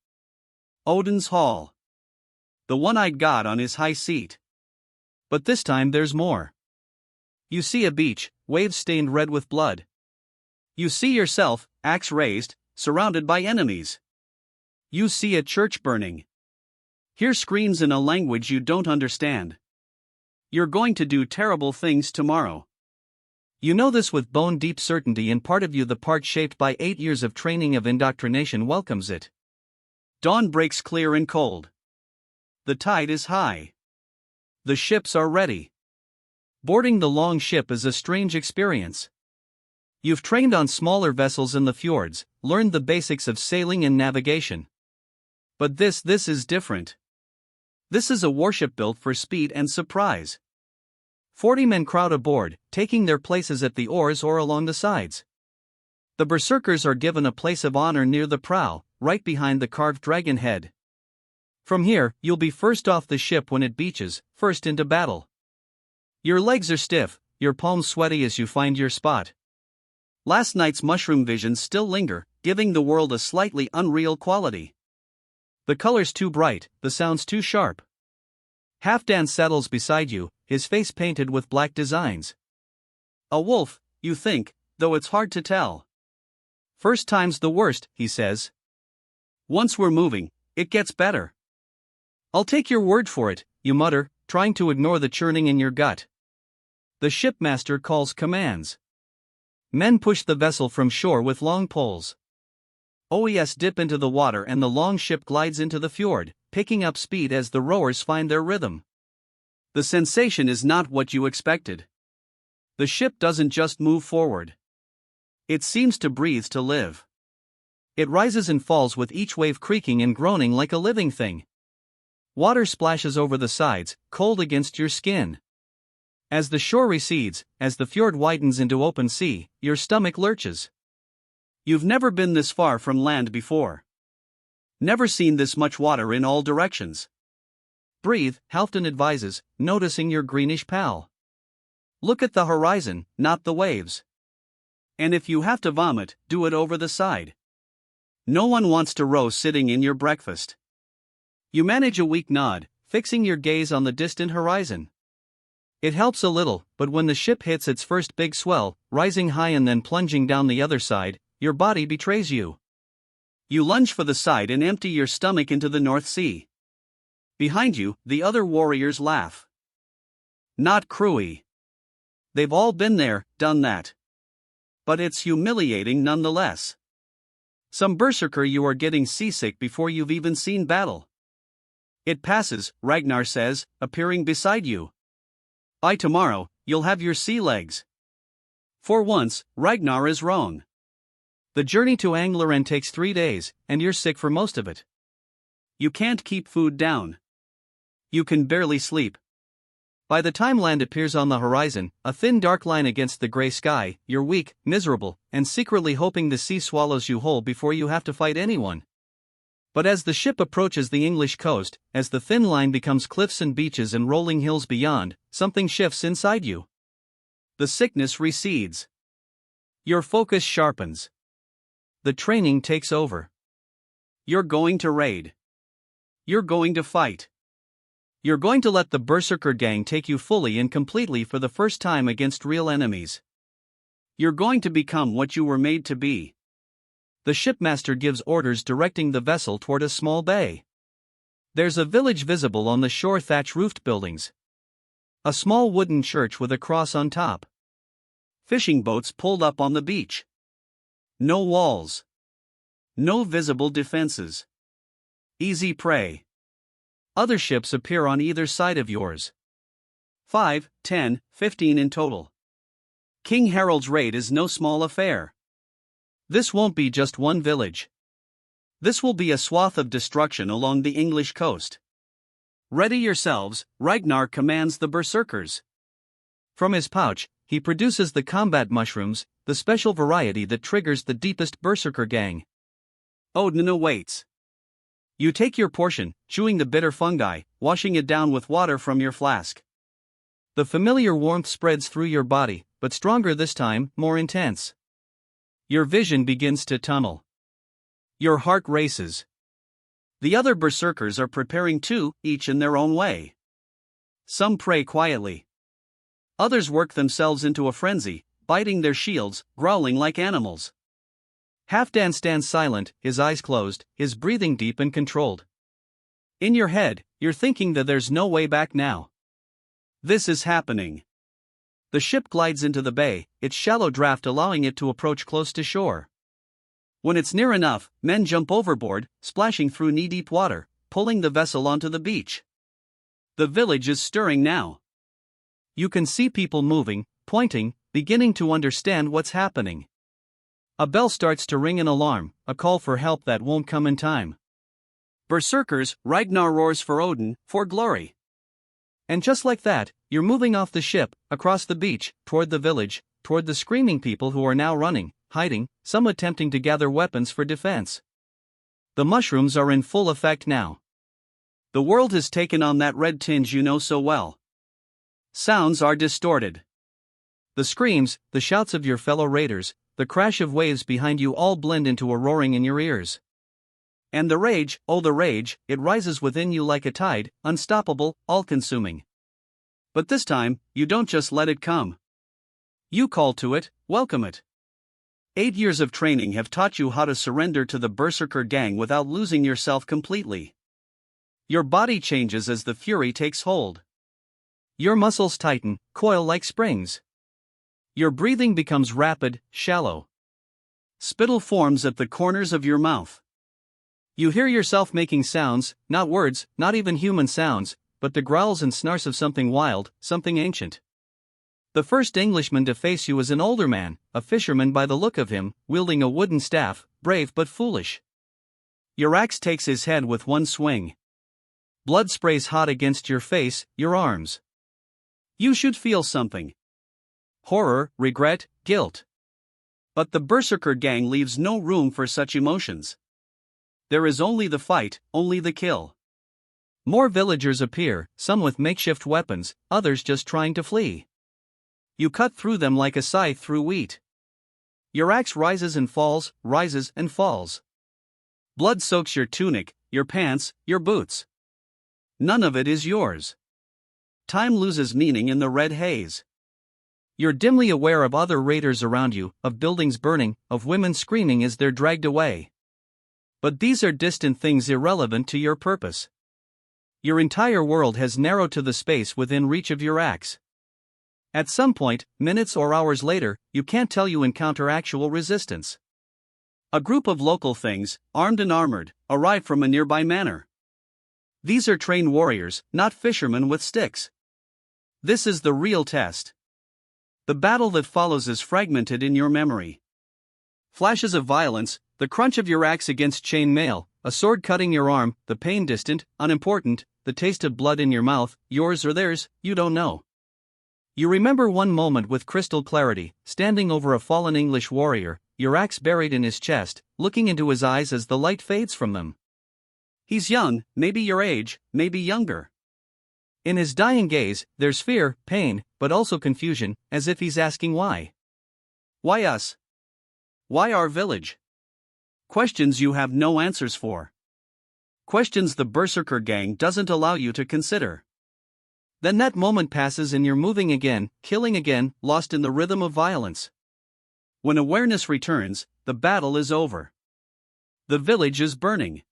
[SPEAKER 1] Odin's hall. The one-eyed god on his high seat. But this time there's more. You see a beach, waves stained red with blood. You see yourself, axe raised, surrounded by enemies. You see a church burning. Hear screams in a language you don't understand. You're going to do terrible things tomorrow. You know this with bone-deep certainty, and part of you, the part shaped by 8 years of training of indoctrination, welcomes it. Dawn breaks clear and cold. The tide is high. The ships are ready. Boarding the long ship is a strange experience. You've trained on smaller vessels in the fjords, learned the basics of sailing and navigation. But this is different. This is a warship built for speed and surprise. 40 men crowd aboard, taking their places at the oars or along the sides. The berserkers are given a place of honor near the prow, right behind the carved dragon head. From here, you'll be first off the ship when it beaches, first into battle. Your legs are stiff, your palms sweaty as you find your spot. Last night's mushroom visions still linger, giving the world a slightly unreal quality. The colors too bright, the sounds too sharp. Halfdan settles beside you, his face painted with black designs. A wolf, you think, though it's hard to tell. First time's the worst, he says. Once we're moving, it gets better. I'll take your word for it, you mutter, trying to ignore the churning in your gut. The shipmaster calls commands. Men push the vessel from shore with long poles. OES dip into the water and the long ship glides into the fjord, picking up speed as the rowers find their rhythm. The sensation is not what you expected. The ship doesn't just move forward. It seems to breathe to live. It rises and falls with each wave creaking and groaning like a living thing. Water splashes over the sides, cold against your skin. As the shore recedes, as the fjord widens into open sea, your stomach lurches. You've never been this far from land before. Never seen this much water in all directions. Breathe, Halfdan advises, noticing your greenish pal. Look at the horizon, not the waves. And if you have to vomit, do it over the side. No one wants to row sitting in your breakfast. You manage a weak nod, fixing your gaze on the distant horizon. It helps a little, but when the ship hits its first big swell, rising high and then plunging down the other side, your body betrays you. You lunge for the side and empty your stomach into the North Sea. Behind you, the other warriors laugh. Not crewy. They've all been there, done that. But it's humiliating nonetheless. Some berserker you are getting seasick before you've even seen battle. It passes, Ragnar says, appearing beside you. By tomorrow, you'll have your sea legs. For once, Ragnar is wrong. The journey to Angleren takes 3 days, and you're sick for most of it. You can't keep food down. You can barely sleep. By the time land appears on the horizon, a thin dark line against the gray sky, you're weak, miserable, and secretly hoping the sea swallows you whole before you have to fight anyone. But as the ship approaches the English coast, as the thin line becomes cliffs and beaches and rolling hills beyond, something shifts inside you. The sickness recedes. Your focus sharpens. The training takes over. You're going to raid. You're going to fight. You're going to let the Berserker gang take you fully and completely for the first time against real enemies. You're going to become what you were made to be. The shipmaster gives orders directing the vessel toward a small bay. There's a village visible on the shore, thatch-roofed buildings. A small wooden church with a cross on top. Fishing boats pulled up on the beach. No walls. No visible defenses. Easy prey. Other ships appear on either side of yours. 5, 10, 15 in total. King Harald's raid is no small affair. This won't be just one village. This will be a swath of destruction along the English coast. Ready yourselves, Ragnar commands the berserkers. From his pouch, he produces the combat mushrooms, the special variety that triggers the deepest berserker gang. Odin awaits. You take your portion, chewing the bitter fungi, washing it down with water from your flask. The familiar warmth spreads through your body, but stronger this time, more intense. Your vision begins to tunnel. Your heart races. The other berserkers are preparing too, each in their own way. Some pray quietly. Others work themselves into a frenzy, biting their shields, growling like animals. Halfdan stands silent, his eyes closed, his breathing deep and controlled. In your head, you're thinking that there's no way back now. This is happening. The ship glides into the bay, its shallow draft allowing it to approach close to shore. When it's near enough, men jump overboard, splashing through knee-deep water, pulling the vessel onto the beach. The village is stirring now. You can see people moving, pointing, beginning to understand what's happening. A bell starts to ring an alarm, a call for help that won't come in time. Berserkers, Ragnar roars for Odin, for glory. And just like that, you're moving off the ship, across the beach, toward the village, toward the screaming people who are now running, hiding, some attempting to gather weapons for defense. The mushrooms are in full effect now. The world has taken on that red tinge you know so well. Sounds are distorted. The screams, the shouts of your fellow raiders, the crash of waves behind you all blend into a roaring in your ears. And the rage, oh the rage, it rises within you like a tide, unstoppable, all-consuming. But this time, you don't just let it come. You call to it, welcome it. 8 years of training have taught you how to surrender to the berserker gang without losing yourself completely. Your body changes as the fury takes hold. Your muscles tighten, coil like springs. Your breathing becomes rapid, shallow. Spittle forms at the corners of your mouth. You hear yourself making sounds, not words, not even human sounds, but the growls and snarls of something wild, something ancient. The first Englishman to face you is an older man, a fisherman by the look of him, wielding a wooden staff, brave but foolish. Your axe takes his head with one swing. Blood sprays hot against your face, your arms. You should feel something. Horror, regret, guilt. But the berserker gang leaves no room for such emotions. There is only the fight, only the kill. More villagers appear, some with makeshift weapons, others just trying to flee. You cut through them like a scythe through wheat. Your axe rises and falls, rises and falls. Blood soaks your tunic, your pants, your boots. None of it is yours. Time loses meaning in the red haze. You're dimly aware of other raiders around you, of buildings burning, of women screaming as they're dragged away. But these are distant things irrelevant to your purpose. Your entire world has narrowed to the space within reach of your axe. At some point, minutes or hours later, you can't tell you encounter actual resistance. A group of local things, armed and armored, arrive from a nearby manor. These are trained warriors, not fishermen with sticks. This is the real test. The battle that follows is fragmented in your memory. Flashes of violence, the crunch of your axe against chain mail, a sword cutting your arm, the pain distant, unimportant, the taste of blood in your mouth, yours or theirs, you don't know. You remember one moment with crystal clarity, standing over a fallen English warrior, your axe buried in his chest, looking into his eyes as the light fades from them. He's young, maybe your age, maybe younger. In his dying gaze, there's fear, pain, but also confusion, as if he's asking why. Why us? Why our village? Questions you have no answers for. Questions the berserker gang doesn't allow you to consider. Then that moment passes and you're moving again, killing again, lost in the rhythm of violence. When awareness returns, the battle is over. The village is burning.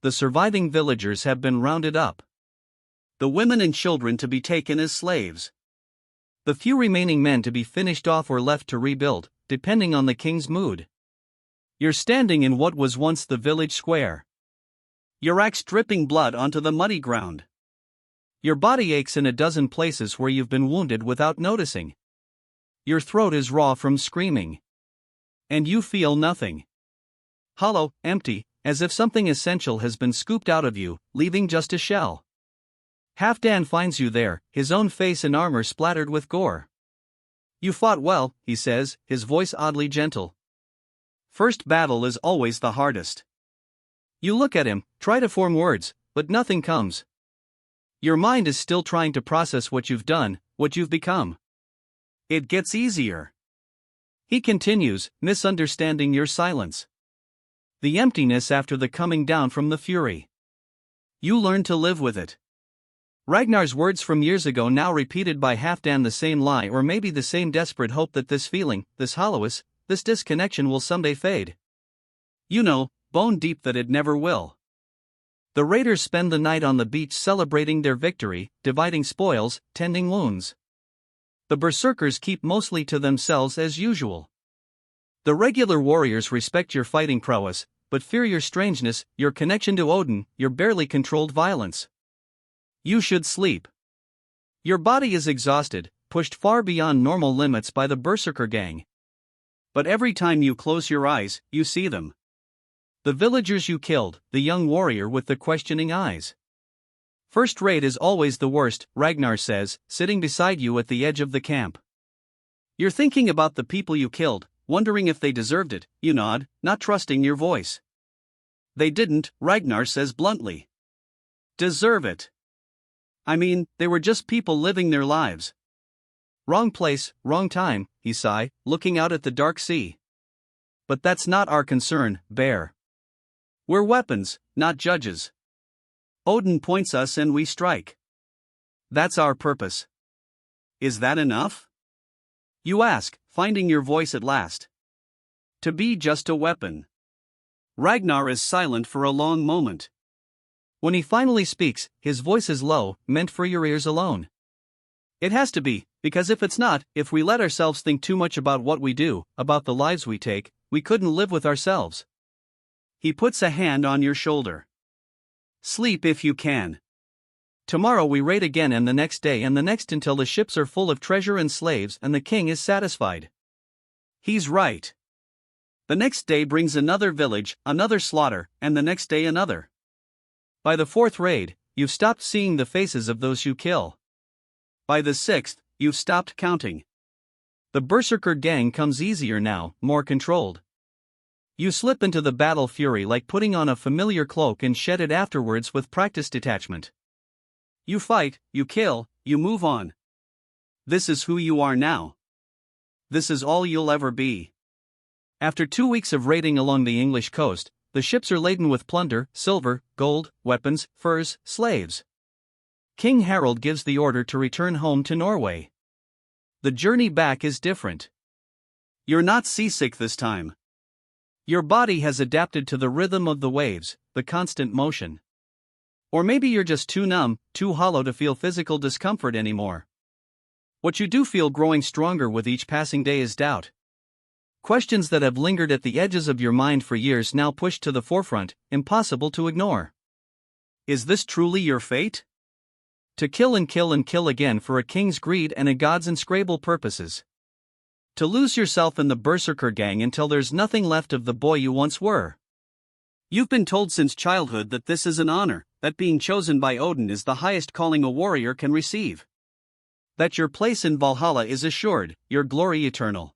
[SPEAKER 1] The surviving villagers have been rounded up. The women and children to be taken as slaves. The few remaining men to be finished off or left to rebuild, depending on the king's mood. You're standing in what was once the village square. Your axe dripping blood onto the muddy ground. Your body aches in a dozen places where you've been wounded without noticing. Your throat is raw from screaming. And you feel nothing. Hollow, empty, as if something essential has been scooped out of you, leaving just a shell. Halfdan finds you there, his own face and armor splattered with gore. You fought well, he says, his voice oddly gentle. First battle is always the hardest. You look at him, try to form words, but nothing comes. Your mind is still trying to process what you've done, what you've become. It gets easier. He continues, misunderstanding your silence. The emptiness after the coming down from the fury. You learn to live with it. Ragnar's words from years ago now repeated by Halfdan, the same lie or maybe the same desperate hope that this feeling, this hollowness, this disconnection will someday fade. You know, bone deep that it never will. The raiders spend the night on the beach celebrating their victory, dividing spoils, tending wounds. The berserkers keep mostly to themselves as usual. The regular warriors respect your fighting prowess, but fear your strangeness, your connection to Odin, your barely controlled violence. You should sleep. Your body is exhausted, pushed far beyond normal limits by the berserker gang. But every time you close your eyes, you see them. The villagers you killed, the young warrior with the questioning eyes. First raid is always the worst, Ragnar says, sitting beside you at the edge of the camp. You're thinking about the people you killed, wondering if they deserved it, you nod, not trusting your voice. They didn't, Ragnar says bluntly. Deserve it. I mean, they were just people living their lives. Wrong place, wrong time, he sighed, looking out at the dark sea. But that's not our concern, Bear. We're weapons, not judges. Odin points us and we strike. That's our purpose. Is that enough? You ask, finding your voice at last. To be just a weapon. Ragnar is silent for a long moment. When he finally speaks, his voice is low, meant for your ears alone. It has to be, because if it's not, if we let ourselves think too much about what we do, about the lives we take, we couldn't live with ourselves. He puts a hand on your shoulder. Sleep if you can. Tomorrow we raid again, and the next day and the next, until the ships are full of treasure and slaves and the king is satisfied. He's right. The next day brings another village, another slaughter, and the next day another. By the fourth raid, you've stopped seeing the faces of those you kill. By the sixth, you've stopped counting. The berserker gang comes easier now, more controlled. You slip into the battle fury like putting on a familiar cloak and shed it afterwards with practiced detachment. You fight, you kill, you move on. This is who you are now. This is all you'll ever be. After 2 weeks of raiding along the English coast, the ships are laden with plunder, silver, gold, weapons, furs, slaves. King Harald gives the order to return home to Norway. The journey back is different. You're not seasick this time. Your body has adapted to the rhythm of the waves, the constant motion. Or maybe you're just too numb, too hollow to feel physical discomfort anymore. What you do feel growing stronger with each passing day is doubt. Questions that have lingered at the edges of your mind for years now pushed to the forefront, impossible to ignore. Is this truly your fate? To kill and kill and kill again for a king's greed and a god's inscrutable purposes. To lose yourself in the berserker gang until there's nothing left of the boy you once were. You've been told since childhood that this is an honor, that being chosen by Odin is the highest calling a warrior can receive. That your place in Valhalla is assured, your glory eternal.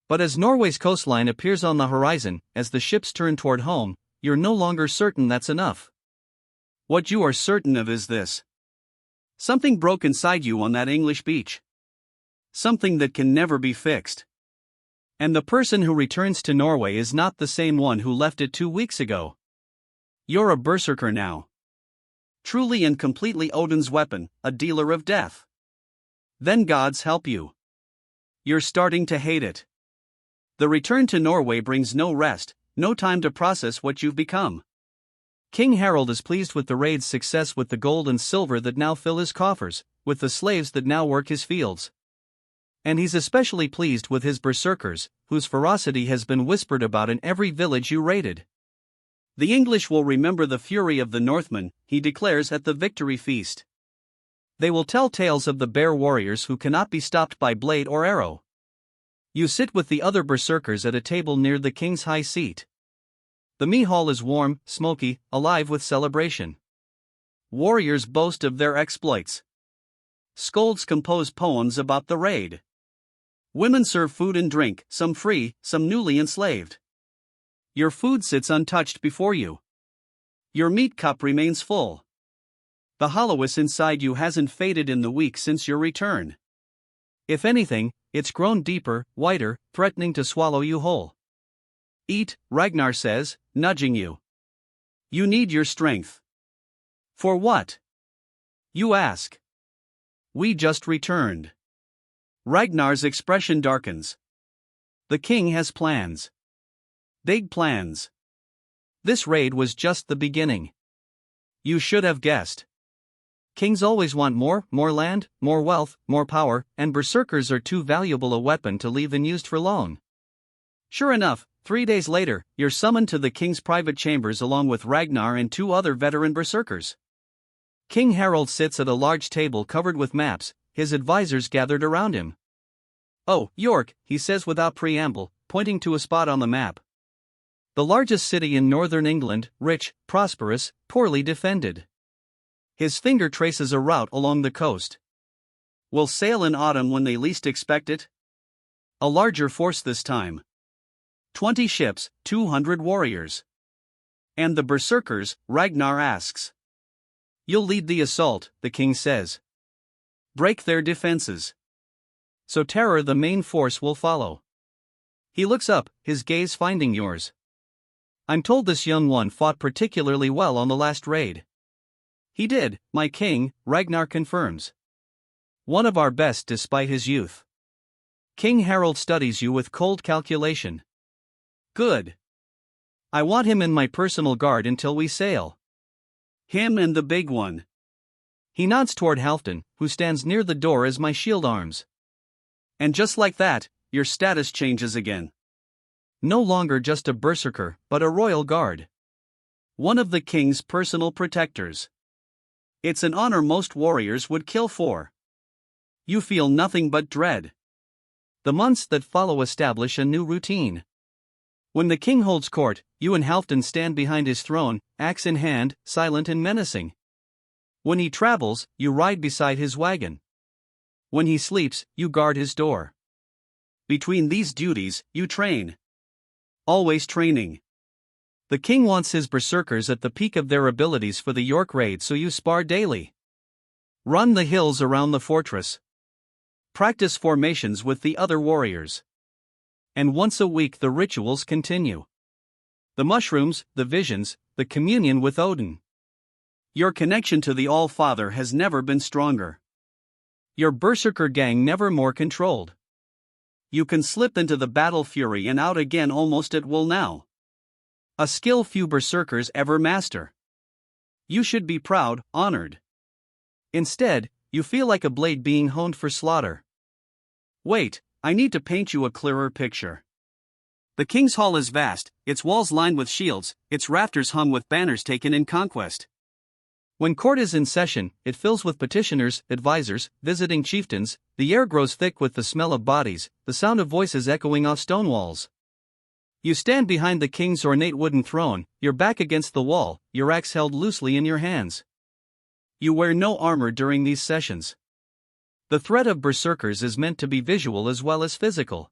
[SPEAKER 1] But as Norway's coastline appears on the horizon, as the ships turn toward home, you're no longer certain that's enough. What you are certain of is this. Something broke inside you on that English beach. Something that can never be fixed. And the person who returns to Norway is not the same one who left it 2 weeks ago. You're a berserker now. Truly and completely Odin's weapon, a dealer of death. Then gods help you. You're starting to hate it. The return to Norway brings no rest, no time to process what you've become. King Harald is pleased with the raid's success, with the gold and silver that now fill his coffers, with the slaves that now work his fields. And he's especially pleased with his berserkers, whose ferocity has been whispered about in every village you raided. The English will remember the fury of the Northmen, he declares at the victory feast. They will tell tales of the bear warriors who cannot be stopped by blade or arrow. You sit with the other berserkers at a table near the king's high seat. The mead hall is warm, smoky, alive with celebration. Warriors boast of their exploits. Scolds compose poems about the raid. Women serve food and drink, some free, some newly enslaved. Your food sits untouched before you. Your meat cup remains full. The hollowness inside you hasn't faded in the week since your return. If anything, it's grown deeper, wider, threatening to swallow you whole. Eat, Ragnar says, nudging you. You need your strength. For what? You ask. We just returned. Ragnar's expression darkens. The king has plans. Big plans. This raid was just the beginning. You should have guessed. Kings always want more land, more wealth, more power, and berserkers are too valuable a weapon to leave unused for long. Sure enough, 3 days later, you're summoned to the king's private chambers along with Ragnar and 2 other veteran berserkers. King Harald sits at a large table covered with maps, his advisors gathered around him. Oh, York, he says without preamble, pointing to a spot on the map. The largest city in northern England, rich, prosperous, poorly defended. His finger traces a route along the coast. We'll sail in autumn when they least expect it. A larger force this time. 20 ships, 200 warriors. And the berserkers, Ragnar asks. You'll lead the assault, the king says. Break their defenses. So terror the main force will follow. He looks up, his gaze finding yours. I'm told this young one fought particularly well on the last raid. He did, my king, Ragnar confirms. One of our best despite his youth. King Harald studies you with cold calculation. Good. I want him in my personal guard until we sail. Him and the big one. He nods toward Halfdan, who stands near the door as my shield arms. And just like that, your status changes again. No longer just a berserker, but a royal guard. One of the king's personal protectors. It's an honor most warriors would kill for. You feel nothing but dread. The months that follow establish a new routine. When the king holds court, you and Halfdan stand behind his throne, axe in hand, silent and menacing. When he travels, you ride beside his wagon. When he sleeps, you guard his door. Between these duties, you train. Always training. The king wants his berserkers at the peak of their abilities for the York raid, so you spar daily. Run the hills around the fortress. Practice formations with the other warriors. And once a week the rituals continue. The mushrooms, the visions, the communion with Odin. Your connection to the All-Father has never been stronger. Your berserker gang never more controlled. You can slip into the battle fury and out again almost at will now. A skill few berserkers ever master. You should be proud, honored. Instead, you feel like a blade being honed for slaughter. Wait, I need to paint you a clearer picture. The king's hall is vast, its walls lined with shields, its rafters hung with banners taken in conquest. When court is in session, it fills with petitioners, advisors, visiting chieftains. The air grows thick with the smell of bodies, the sound of voices echoing off stone walls. You stand behind the king's ornate wooden throne, your back against the wall, your axe held loosely in your hands. You wear no armor during these sessions. The threat of berserkers is meant to be visual as well as physical.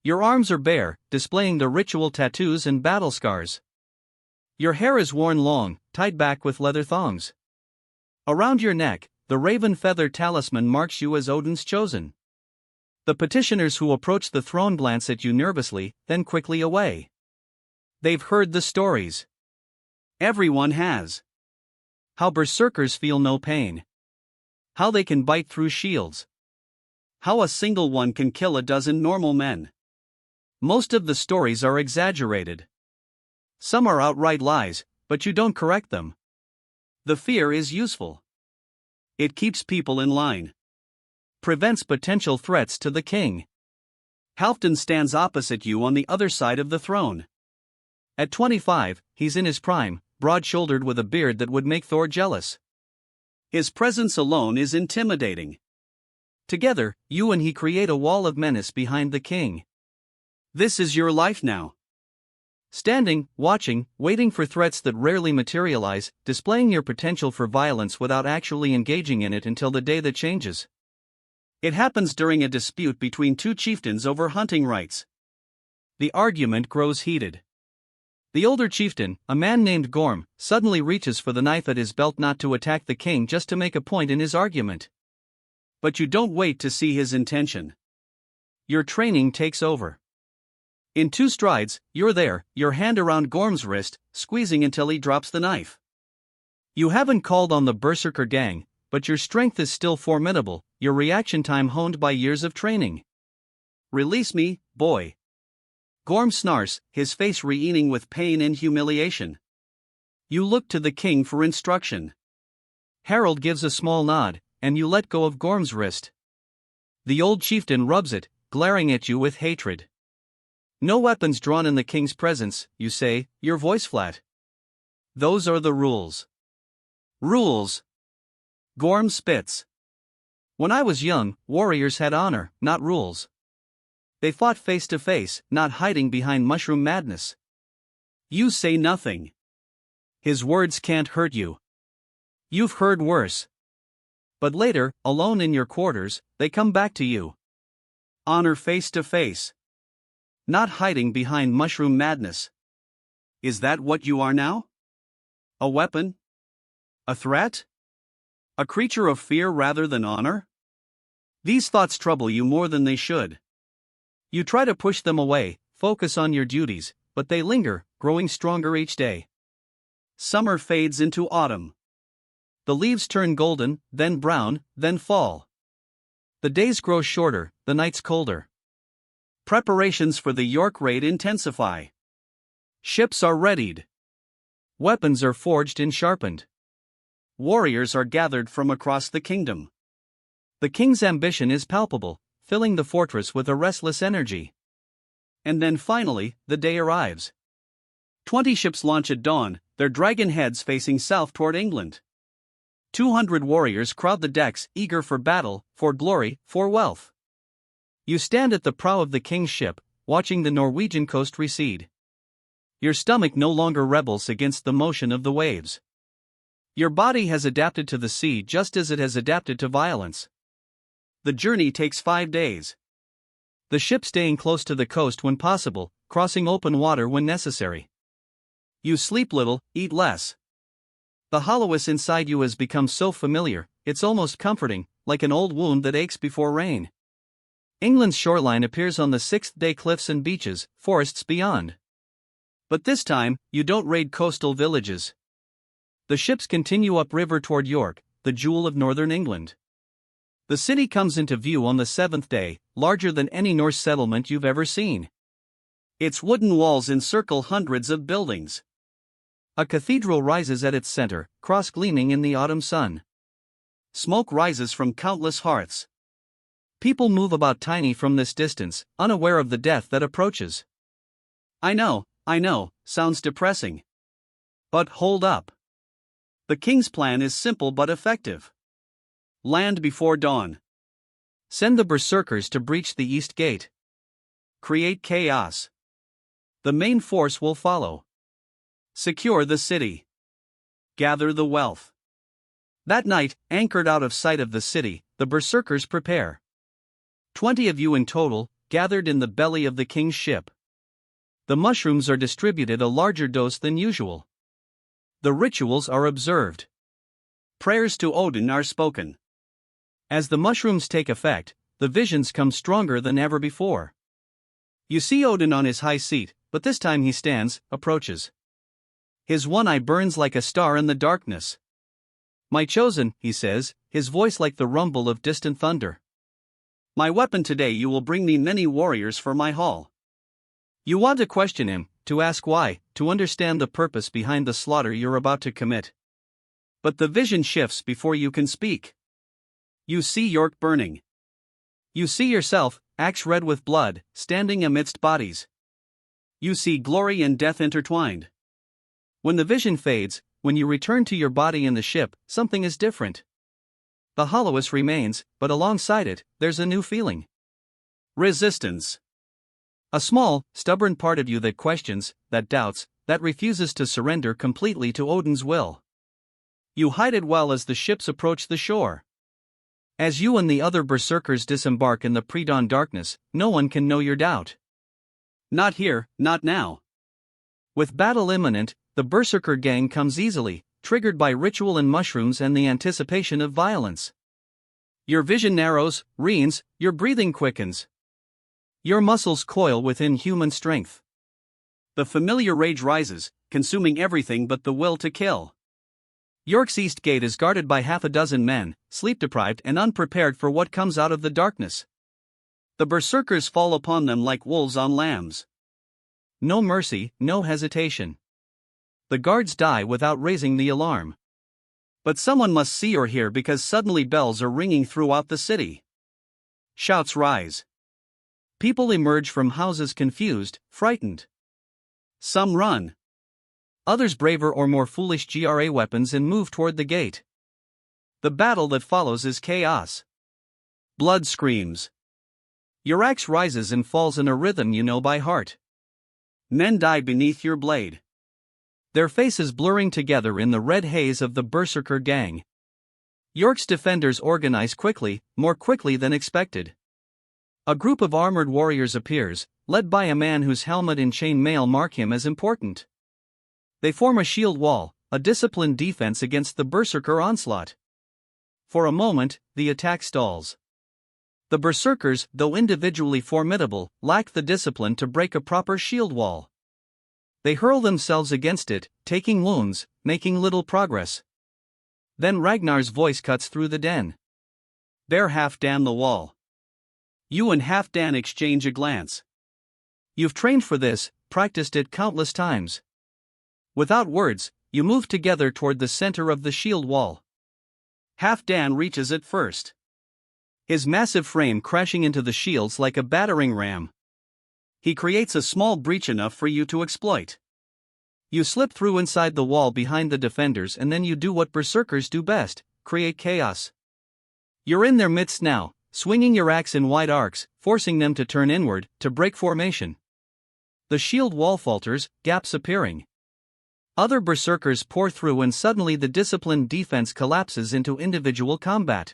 [SPEAKER 1] Your arms are bare, displaying the ritual tattoos and battle scars. Your hair is worn long, tied back with leather thongs. Around your neck, the raven feather talisman marks you as Odin's chosen. The petitioners who approach the throne glance at you nervously, then quickly away. They've heard the stories. Everyone has. How berserkers feel no pain. How they can bite through shields. How a single one can kill a dozen normal men. Most of the stories are exaggerated. Some are outright lies, but you don't correct them. The fear is useful. It keeps people in line. Prevents potential threats to the king. Halfdan stands opposite you on the other side of the throne. At 25, he's in his prime, broad-shouldered with a beard that would make Thor jealous. His presence alone is intimidating. Together, you and he create a wall of menace behind the king. This is your life now. Standing, watching, waiting for threats that rarely materialize, displaying your potential for violence without actually engaging in it until the day that changes. It happens during a dispute between two chieftains over hunting rights. The argument grows heated. The older chieftain, a man named Gorm, suddenly reaches for the knife at his belt not to attack the king just to make a point in his argument. But you don't wait to see his intention. Your training takes over. In 2 strides, you're there, your hand around Gorm's wrist, squeezing until he drops the knife. You haven't called on the berserker gang, but your strength is still formidable, your reaction time honed by years of training. Release me, boy. Gorm snarls, his face reening with pain and humiliation. You look to the king for instruction. Harald gives a small nod, and you let go of Gorm's wrist. The old chieftain rubs it, glaring at you with hatred. No weapons drawn in the king's presence, you say, your voice flat. Those are the rules. Rules. Gorm spits. When I was young, warriors had honor, not rules. They fought face to face, not hiding behind mushroom madness. You say nothing. His words can't hurt you. You've heard worse. But later, alone in your quarters, they come back to you. Honor face to face. Not hiding behind mushroom madness. Is that what you are now? A weapon? A threat? A creature of fear rather than honor? These thoughts trouble you more than they should. You try to push them away, focus on your duties, but they linger, growing stronger each day. Summer fades into autumn. The leaves turn golden, then brown, then fall. The days grow shorter, the nights colder. Preparations for the York raid intensify. Ships are readied. Weapons are forged and sharpened. Warriors are gathered from across the kingdom. The king's ambition is palpable, filling the fortress with a restless energy. And then finally, the day arrives. 20 ships launch at dawn, their dragon heads facing south toward England. 200 warriors crowd the decks, eager for battle, for glory, for wealth. You stand at the prow of the king's ship, watching the Norwegian coast recede. Your stomach no longer rebels against the motion of the waves. Your body has adapted to the sea just as it has adapted to violence. The journey takes 5 days. The ship staying close to the coast when possible, crossing open water when necessary. You sleep little, eat less. The hollowness inside you has become so familiar, it's almost comforting, like an old wound that aches before rain. England's shoreline appears on the 6th day, cliffs and beaches, forests beyond. But this time, you don't raid coastal villages. The ships continue upriver toward York, the jewel of northern England. The city comes into view on the 7th day, larger than any Norse settlement you've ever seen. Its wooden walls encircle hundreds of buildings. A cathedral rises at its center, cross-gleaming in the autumn sun. Smoke rises from countless hearths. People move about tiny from this distance, unaware of the death that approaches. I know, sounds depressing. But hold up. The king's plan is simple but effective. Land before dawn. Send the berserkers to breach the east gate. Create chaos. The main force will follow. Secure the city. Gather the wealth. That night, anchored out of sight of the city, the berserkers prepare. 20 of you in total, gathered in the belly of the king's ship. The mushrooms are distributed a larger dose than usual. The rituals are observed. Prayers to Odin are spoken. As the mushrooms take effect, the visions come stronger than ever before. You see Odin on his high seat, but this time he stands, approaches. His one eye burns like a star in the darkness. My chosen, he says, his voice like the rumble of distant thunder. My weapon today, you will bring me many warriors for my hall. You want to question him, to ask why, to understand the purpose behind the slaughter you're about to commit. But the vision shifts before you can speak. You see York burning. You see yourself, axe red with blood, standing amidst bodies. You see glory and death intertwined. When the vision fades, when you return to your body in the ship, something is different. The hollowness remains, but alongside it, there's a new feeling. Resistance. A small, stubborn part of you that questions, that doubts, that refuses to surrender completely to Odin's will. You hide it well as the ships approach the shore. As you and the other berserkers disembark in the pre-dawn darkness, no one can know your doubt. Not here, not now. With battle imminent, the berserker gang comes easily, triggered by ritual and mushrooms and the anticipation of violence. Your vision narrows, reins, your breathing quickens. Your muscles coil within human strength. The familiar rage rises, consuming everything but the will to kill. York's east gate is guarded by half a dozen men, sleep-deprived and unprepared for what comes out of the darkness. The berserkers fall upon them like wolves on lambs. No mercy, no hesitation. The guards die without raising the alarm. But someone must see or hear because suddenly bells are ringing throughout the city. Shouts rise. People emerge from houses confused, frightened. Some run. Others braver or more foolish GRA weapons and move toward the gate. The battle that follows is chaos. Blood screams. Your axe rises and falls in a rhythm you know by heart. Men die beneath your blade. Their faces blurring together in the red haze of the berserker gang. York's defenders organize quickly, more quickly than expected. A group of armored warriors appears, led by a man whose helmet and chain mail mark him as important. They form a shield wall, a disciplined defense against the berserker onslaught. For a moment, the attack stalls. The berserkers, though individually formidable, lack the discipline to break a proper shield wall. They hurl themselves against it, taking wounds, making little progress. Then Ragnar's voice cuts through the den. "Bear Halfdan the wall." You and Halfdan exchange a glance. You've trained for this, practiced it countless times. Without words, you move together toward the center of the shield wall. Halfdan reaches it first. His massive frame crashing into the shields like a battering ram. He creates a small breach enough for you to exploit. You slip through inside the wall behind the defenders, and then you do what berserkers do best: create chaos. You're in their midst now, swinging your axe in wide arcs, forcing them to turn inward, to break formation. The shield wall falters, gaps appearing. Other berserkers pour through, and suddenly the disciplined defense collapses into individual combat.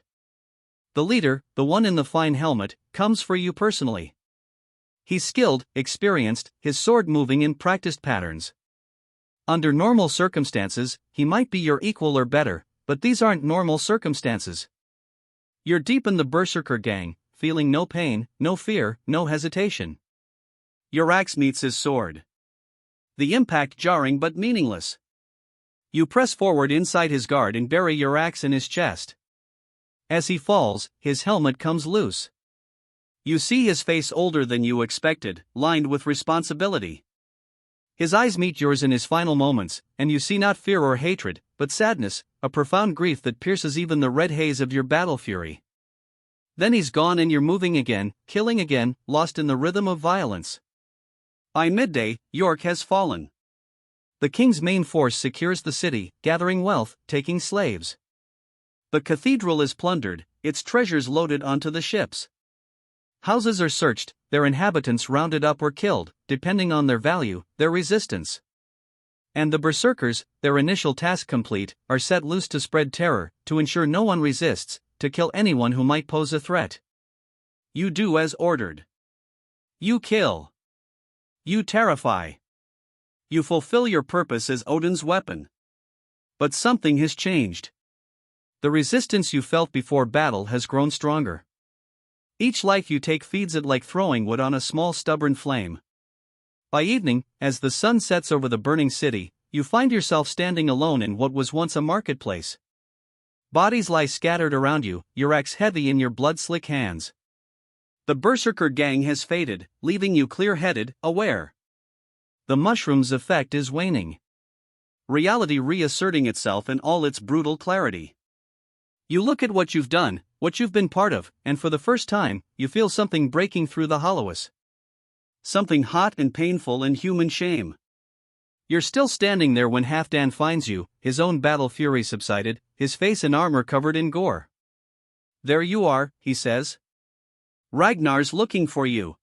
[SPEAKER 1] The leader, the one in the fine helmet, comes for you personally. He's skilled, experienced, his sword moving in practiced patterns. Under normal circumstances, he might be your equal or better, but these aren't normal circumstances. You're deep in the berserker gang, feeling no pain, no fear, no hesitation. Your axe meets his sword. The impact jarring but meaningless. You press forward inside his guard and bury your axe in his chest. As he falls, his helmet comes loose. You see his face older than you expected, lined with responsibility. His eyes meet yours in his final moments, and you see not fear or hatred, but sadness, a profound grief that pierces even the red haze of your battle fury. Then he's gone, and you're moving again, killing again, lost in the rhythm of violence. By midday, York has fallen. The king's main force secures the city, gathering wealth, taking slaves. The cathedral is plundered, its treasures loaded onto the ships. Houses are searched, their inhabitants rounded up or killed, depending on their value, their resistance. And the berserkers, their initial task complete, are set loose to spread terror, to ensure no one resists, to kill anyone who might pose a threat. You do as ordered. You kill. You terrify. You fulfill your purpose as Odin's weapon. But something has changed. The resistance you felt before battle has grown stronger. Each life you take feeds it like throwing wood on a small stubborn flame. By evening, as the sun sets over the burning city, you find yourself standing alone in what was once a marketplace. Bodies lie scattered around you, your axe heavy in your blood-slick hands. The berserker gang has faded, leaving you clear-headed, aware. The mushroom's effect is waning. Reality reasserting itself in all its brutal clarity. You look at what you've done, what you've been part of, and for the first time, you feel something breaking through the hollowness. Something hot and painful and human shame. You're still standing there when Halfdan finds you, his own battle fury subsided, his face and armor covered in gore. "There you are," he says. "Ragnar's looking for you.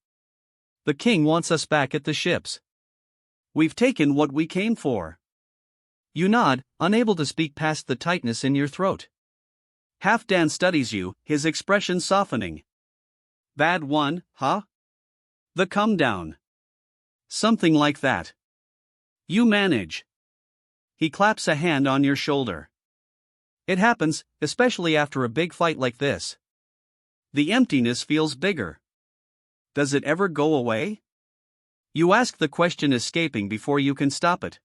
[SPEAKER 1] The king wants us back at the ships. We've taken what we came for." You nod, unable to speak past the tightness in your throat. Halfdan studies you, his expression softening. "Bad one, huh? The come down. Something like that. You manage." He claps a hand on your shoulder. "It happens, especially after a big fight like this. The emptiness feels bigger. Does it ever go away?" You ask the question, escaping before you can stop it.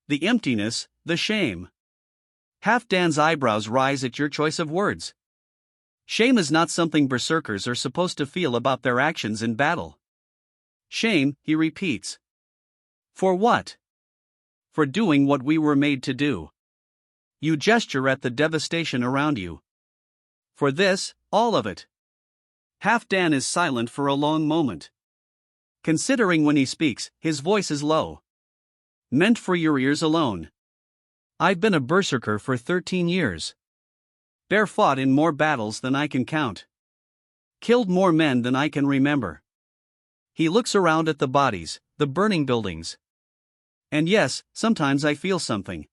[SPEAKER 1] The emptiness, the shame. Halfdan's eyebrows rise at your choice of words. Shame is not something berserkers are supposed to feel about their actions in battle. "Shame," he repeats. "For what?" "For doing what we were made to do." You gesture at the devastation around you. "For this, all of it." Halfdan is silent for a long moment. Considering when he speaks, his voice is low. "Meant for your ears alone. I've been a berserker for 13 years. Bear fought in more battles than I can count. Killed more men than I can remember." He looks around at the bodies, the burning buildings. "And yes, sometimes I feel something.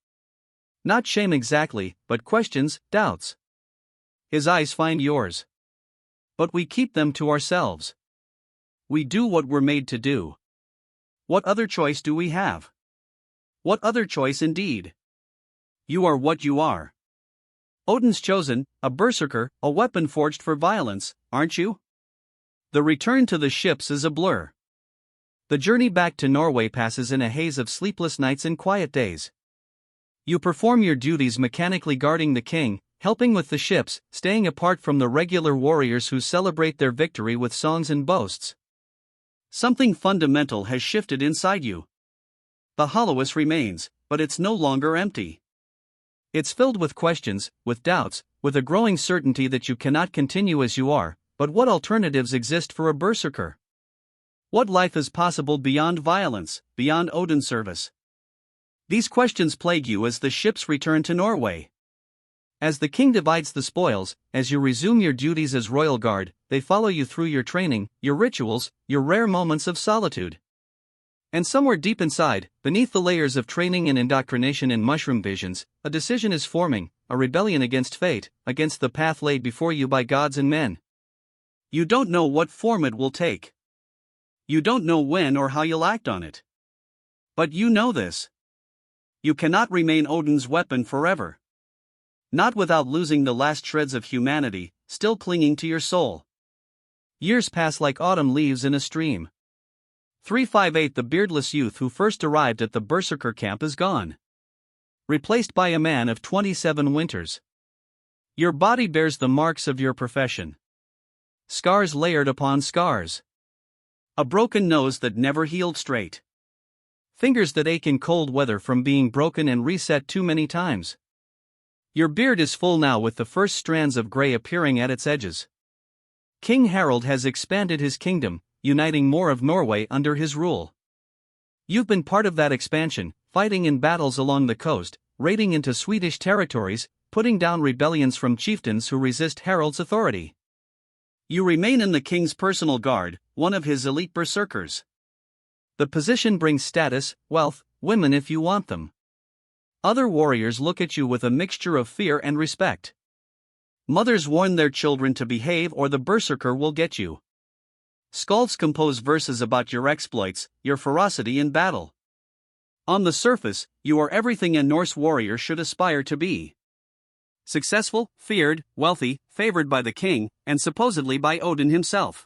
[SPEAKER 1] Not shame exactly, but questions, doubts." His eyes find yours. "But we keep them to ourselves. We do what we're made to do. What other choice do we have? What other choice indeed? You are what you are. Odin's chosen, a berserker, a weapon forged for violence, aren't you? The return to the ships is a blur. The journey back to Norway passes in a haze of sleepless nights and quiet days. You perform your duties mechanically guarding the king, helping with the ships, staying apart from the regular warriors who celebrate their victory with songs and boasts. Something fundamental has shifted inside you. The hollowest remains, but it's no longer empty. It's filled with questions, with doubts, with a growing certainty that you cannot continue as you are, but what alternatives exist for a berserker? What life is possible beyond violence, beyond Odin's service? These questions plague you as the ships return to Norway. As the king divides the spoils, as you resume your duties as royal guard, they follow you through your training, your rituals, your rare moments of solitude. And somewhere deep inside, beneath the layers of training and indoctrination and mushroom visions, a decision is forming, a rebellion against fate, against the path laid before you by gods and men. You don't know what form it will take. You don't know when or how you'll act on it. But you know this. You cannot remain Odin's weapon forever. Not without losing the last shreds of humanity, still clinging to your soul. Years pass like autumn leaves in a stream. 358 The beardless youth who first arrived at the berserker camp is gone. Replaced by a man of 27 winters. Your body bears the marks of your profession. Scars layered upon scars. A broken nose that never healed straight. Fingers that ache in cold weather from being broken and reset too many times. Your beard is full now with the first strands of gray appearing at its edges. King Harald has expanded his kingdom, uniting more of Norway under his rule. You've been part of that expansion, fighting in battles along the coast, raiding into Swedish territories, putting down rebellions from chieftains who resist Harald's authority. You remain in the king's personal guard, one of his elite berserkers. The position brings status, wealth, women if you want them. Other warriors look at you with a mixture of fear and respect. Mothers warn their children to behave or the berserker will get you. Skalds compose verses about your exploits, your ferocity in battle. On the surface, you are everything a Norse warrior should aspire to be. Successful, feared, wealthy, favored by the king, and supposedly by Odin himself.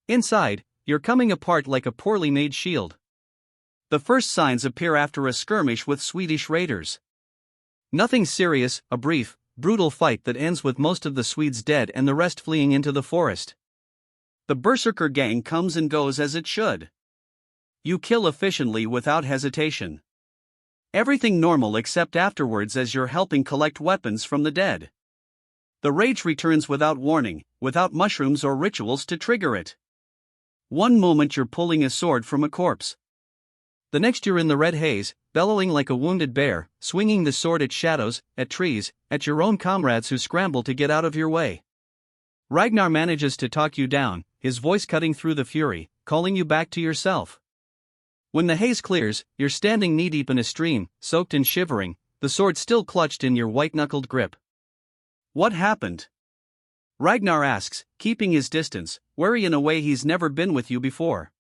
[SPEAKER 1] Inside, you're coming apart like a poorly made shield. The first signs appear after a skirmish with Swedish raiders. Nothing serious, a brief, brutal fight that ends with most of the Swedes dead and the rest fleeing into the forest. The berserker gang comes and goes as it should. You kill efficiently without hesitation. Everything normal except afterwards as you're helping collect weapons from the dead. The rage returns without warning, without mushrooms or rituals to trigger it. One moment you're pulling a sword from a corpse. The next you're in the red haze, bellowing like a wounded bear, swinging the sword at shadows, at trees, at your own comrades who scramble to get out of your way. Ragnar manages to talk you down, his voice cutting through the fury, calling you back to yourself. When the haze clears, you're standing knee-deep in a stream, soaked and shivering, the sword still clutched in your white-knuckled grip. What happened? Ragnar asks, keeping his distance, wary in a way he's never been with you before.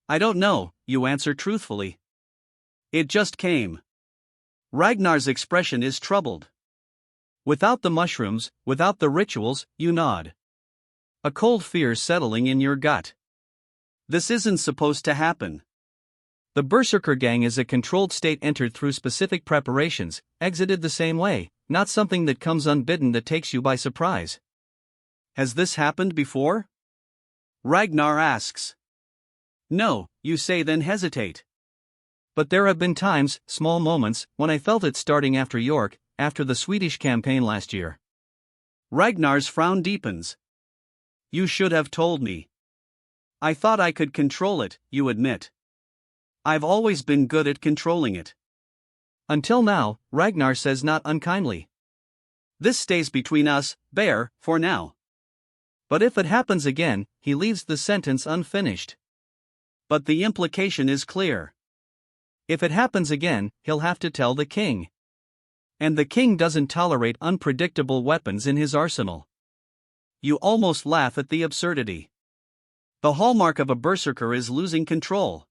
[SPEAKER 1] I don't know, you answer truthfully. It just came. Ragnar's expression is troubled. Without the mushrooms, without the rituals, you nod. A cold fear settling in your gut. This isn't supposed to happen. The berserker gang is a controlled state entered through specific preparations, exited the same way, not something that comes unbidden that takes you by surprise. Has this happened before? Ragnar asks. No, you say, then hesitate. But there have been times, small moments, when I felt it starting after York, after the Swedish campaign last year. Ragnar's frown deepens. You should have told me. I thought I could control it, you admit. I've always been good at controlling it. Until now, Ragnar says not unkindly. This stays between us, Bear, for now. But if it happens again, he leaves the sentence unfinished. But the implication is clear. If it happens again, he'll have to tell the king. And the king doesn't tolerate unpredictable weapons in his arsenal. You almost laugh at the absurdity. The hallmark of a berserker is losing control.